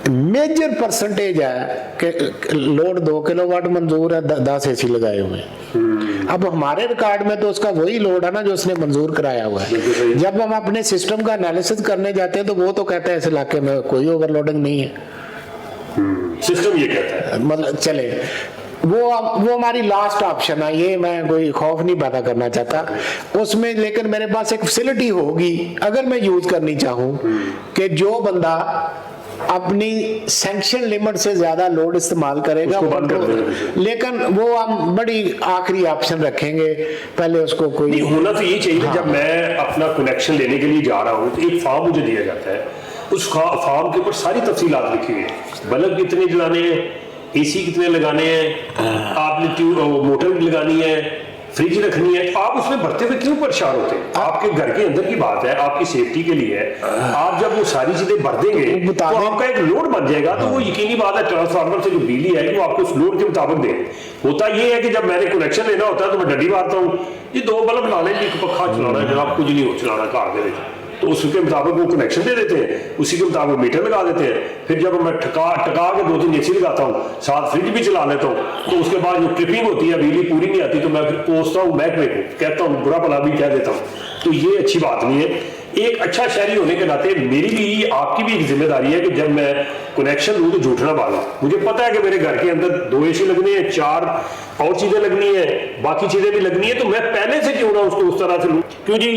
मेजर परसेंटेज है कि लोड 2 किलोवाट मंजूर है, 10 एसी लगाए हुए हैं। अब हमारे रिकॉर्ड में तो उसका वही लोड है ना जो उसने मंजूर कराया हुआ है। जब हम अपने सिस्टम का एनालिसिस करने जाते हैं तो वो तो कहता है इस इलाके में कोई ओवरलोडिंग नहीं है, सिस्टम ये कहता है। मतलब चले वो हमारी लास्ट ऑप्शन है, ये मैं कोई खौफ नहीं पैदा करना चाहता उसमें, लेकिन मेरे पास एक फैसिलिटी होगी अगर मैं यूज करनी चाहूँ कि जो बंदा अपनी सैंक्शन लिमिट से ज्यादा लोड इस्तेमाल करेगा लेकिन वो हम बड़ी आखिरी ऑप्शन रखेंगे, पहले उसको कोई नहीं होना तो ये चाहिए। जब मैं अपना कनेक्शन लेने के लिए जा रहा हूँ तो एक फॉर्म मुझे दिया जाता है, उस फॉर्म के ऊपर सारी तफसीलात लिखी हुई है, बल्ब कितने जलाने हैं, एसी कितने लगाने हैं, आपने मोटर लगानी है, फ्रिज रखनी है, आप उसमें भरते हुए क्यों परेशान होते हैं? आपके घर के अंदर की बात है, आपकी सेफ्टी के लिए है। आप जब वो सारी चीजें भर देंगे तो आपका एक लोड बन जाएगा। तो वो यकीनी बात है ट्रांसफार्मर से जो बिजली आएगी वो आपको उस लोड के मुताबिक देंगे। होता ये है कि जब मैंने कनेक्शन लेना होता है तो मैं डंडी मारता हूँ, ये 2 बल्ब लाने, एक पखा चलाना है जनाब, कुछ नहीं हो चलाना घर के लिए, तो उसके मुताबिक वो कनेक्शन दे देते हैं, उसी के मुताबिक मीटर लगा देते हैं। फिर जब मैं टका के 2-3 एसी लगाता हूँ, साथ फ्रिज भी चला लेता हूँ, तो उसके बाद जो ट्रिपिंग होती है, बिजली पूरी नहीं आती, तो मैं फिर कोसता हूँ महकमे को, कहता हूँ बुरा भला भी कह देता हूँ। तो ये अच्छी बात नहीं है। एक अच्छा शहरी होने के नाते मेरी भी आपकी भी एक जिम्मेदारी है कि जब मैं कनेक्शन लूँ तो झूठ ना मांगा। मुझे पता है कि मेरे घर के अंदर 2 एसी लगनी है, 4 और चीजें लगनी है, बाकी चीजें भी लगनी है, तो मैं पहले से क्यों ना उसको उस तरह से लूँ। क्यों जी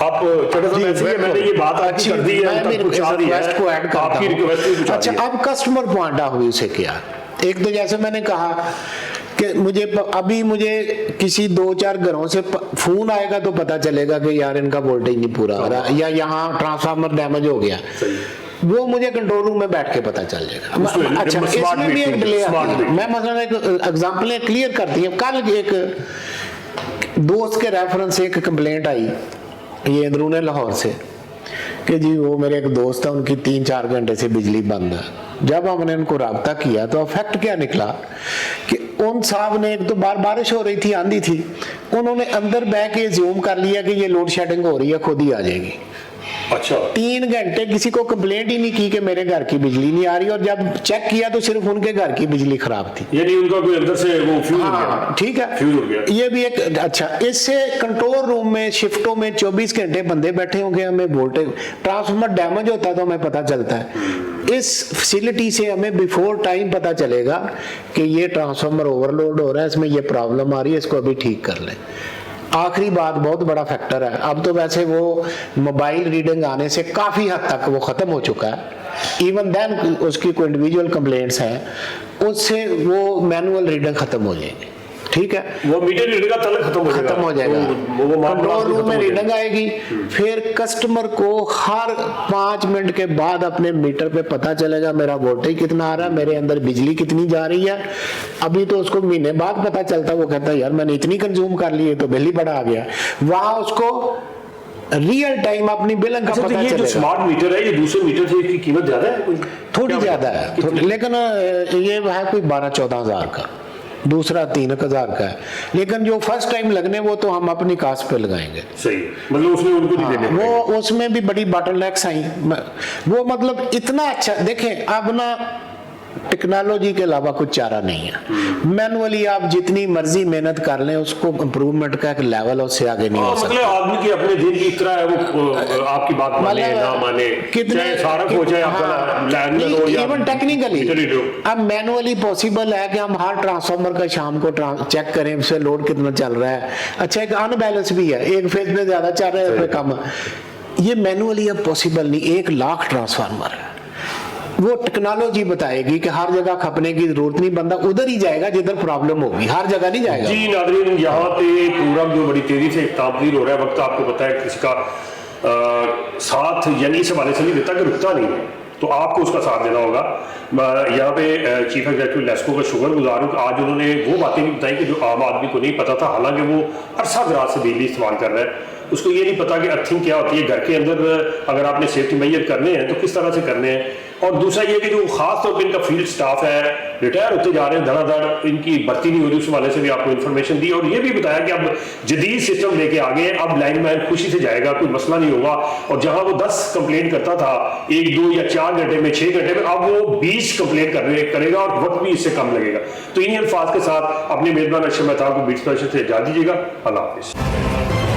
आप मैंने ये बात आपकी कर दी है, आपकी रिक्वेस्ट। अच्छा, अब कस्टमर पॉइंट ऑफ व्यू से क्या, एक तो जैसे मैंने कहा कि मुझे किसी 2-4 घरों से फोन आएगा तो पता चलेगा कि यार इनका वोल्टेज नहीं पूरा हो रहा, या यहाँ ट्रांसफार्मर डैमेज हो गया, वो मुझे कंट्रोल रूम में बैठ के पता चल जाएगा। अच्छा, इसमें भी एक डिले आती है। मैं मतलब एक एग्जांपल क्लियर करती हूँ। कल एक दोस्त के रेफरेंस से एक कंप्लेंट आई, ये अंदरून लाहौर से, कि जी वो मेरे एक दोस्त है, उनकी 3-4 घंटे से बिजली बंद है। जब हमने उनको राब्ता किया तो इफेक्ट क्या निकला कि उन साहब ने, एक तो बारिश हो रही थी, आंधी थी, उन्होंने अंदर बैठ के ज़ूम कर लिया कि ये लोड शेडिंग हो रही है, खुद ही आ जाएगी। अच्छा, 3 घंटे किसी को कंप्लेंट ही नहीं की कि मेरे घर की बिजली नहीं आ रही, और जब चेक किया तो सिर्फ उनके घर की बिजली खराब थी, यानी उनका कोई अंदर से वो फ्यूज हो गया। ठीक है, फ्यूज हो गया। ये भी एक अच्छा। इससे कंट्रोल रूम में शिफ्टों में 24 घंटे बंदे बैठे होंगे, हमें वोल्टेज ट्रांसफार्मर डैमेज होता है तो हमें पता चलता है। इस फैसिलिटी से हमें बिफोर टाइम पता चलेगा कि ये ट्रांसफार्मर ओवरलोड हो रहा है, इसमें ये प्रॉब्लम आ रही है, इसको अभी ठीक कर लें। आखिरी बात बहुत बड़ा फैक्टर है, अब तो वैसे वो मोबाइल रीडिंग आने से काफी हद तक वो खत्म हो चुका है। इवन देन उसकी कोई इंडिविजुअल कंप्लेंट्स हैं, उससे वो मैनुअल रीडिंग खत्म हो जाएगी। ठीक है, वो मीटर रीडिंग का तलक खत्म हो जाएगा, कंट्रोल रूम में रीडिंग आएगी। फिर कस्टमर को हर 5 मिनट के बाद अपने मीटर पे पता चलेगा मेरा वोल्टेज कितना आ रहा है, मेरे अंदर बिजली कितनी जा रही है। अभी तो उसको महीने बाद पता चलता, वो कहता है यार मैंने इतनी कंज्यूम कर ली है तो बिल ही बड़ा आ गया। वहां उसको रियल टाइम अपनी बिलिंग का पता चलेगा। जो स्मार्ट मीटर है, ये दूसरे मीटर से इसकी कीमत ज्यादा है? थोड़ी ज्यादा है, लेकिन ये है कोई 12-14 हजार का, दूसरा 3,000 का है। लेकिन जो फर्स्ट टाइम लगने वो तो हम अपनी कास्ट पे लगाएंगे। सही है, मतलब उसमें उनको नहीं देने वो उसमें भी बड़ी बॉटलनेक्स आई, वो मतलब इतना अच्छा। देखें, अब ना टेक्नोलॉजी के अलावा कुछ चारा नहीं है। मैनुअली आप जितनी मर्जी मेहनत कर लें, उसको इम्प्रूवमेंट का एक लेवल उससे आगे नहीं हो सकता। मतलब आदमी की अपने दिन की तरह है, वो आपकी बात माने ना माने, कितने सारा हो जाए आपका इवन टेक्निकली। अब मैनुअली पॉसिबल है कि हम हर ट्रांसफार्मर का शाम को चेक करें, उससे लोड कितना चल रहा है। अच्छा, एक अनबैलेंस भी है, एक फेज पे ज्यादा चल रहा है, एक पे कम। ये मैनुअली अब पॉसिबल नहीं। 1 लाख ट्रांसफार्मर है, वो टेक्नोलॉजी बताएगी कि हर जगह खपने की जरूरत नहीं, बंदा उधर ही जाएगा जिधर प्रॉब्लम होगी, हर जगह नहीं जाएगा। जी नाज़रीन, यहाँ पे प्रोग्राम जो बड़ी तेजी से ताबदील हो रहा है, वक्त आपको पता है किसी का साथ यानी इस हवाले से नहीं देता कि रुकता नहीं है, तो आपको उसका साथ देना होगा। यहाँ पे चीफ एग्जीक्यूटिव लेस्को का शुक्रगुजार हूँ, आज उन्होंने वो बातें भी बताई कि जो आम आदमी को नहीं पता था। हालांकि वो अरसा दराज से बिजली इस्तेमाल कर रहा है, उसको ये नहीं पता कि अर्थिंग क्या होती है। घर के अंदर अगर आपने सेफ्टी मेजर करने हैं तो किस तरह से करने हैं। और दूसरा ये कि जो खास तौर पे इनका फील्ड स्टाफ है, रिटायर होते जा रहे हैं, धड़ाधड़ इनकी भर्ती नहीं हो रही, उस वाले से भी आपको इन्फॉर्मेशन दी। और ये भी बताया कि अब जदीद सिस्टम लेके आ गए, अब लाइनमैन खुशी से जाएगा, कोई मसला नहीं होगा। और जहां वो 10 कंप्लेंट करता था 1, 2 या 4 घंटे में, 6 घंटे में, अब वो 20 कंप्लेंट करेगा और वक्त भी इससे कम लगेगा। तो इन्हीं अल्फाज के साथ अपने मेजबान अशरफ मेहताब को बीट स्पेशल से इजाज़त दीजिएगा। अल्लाह हाफिज़।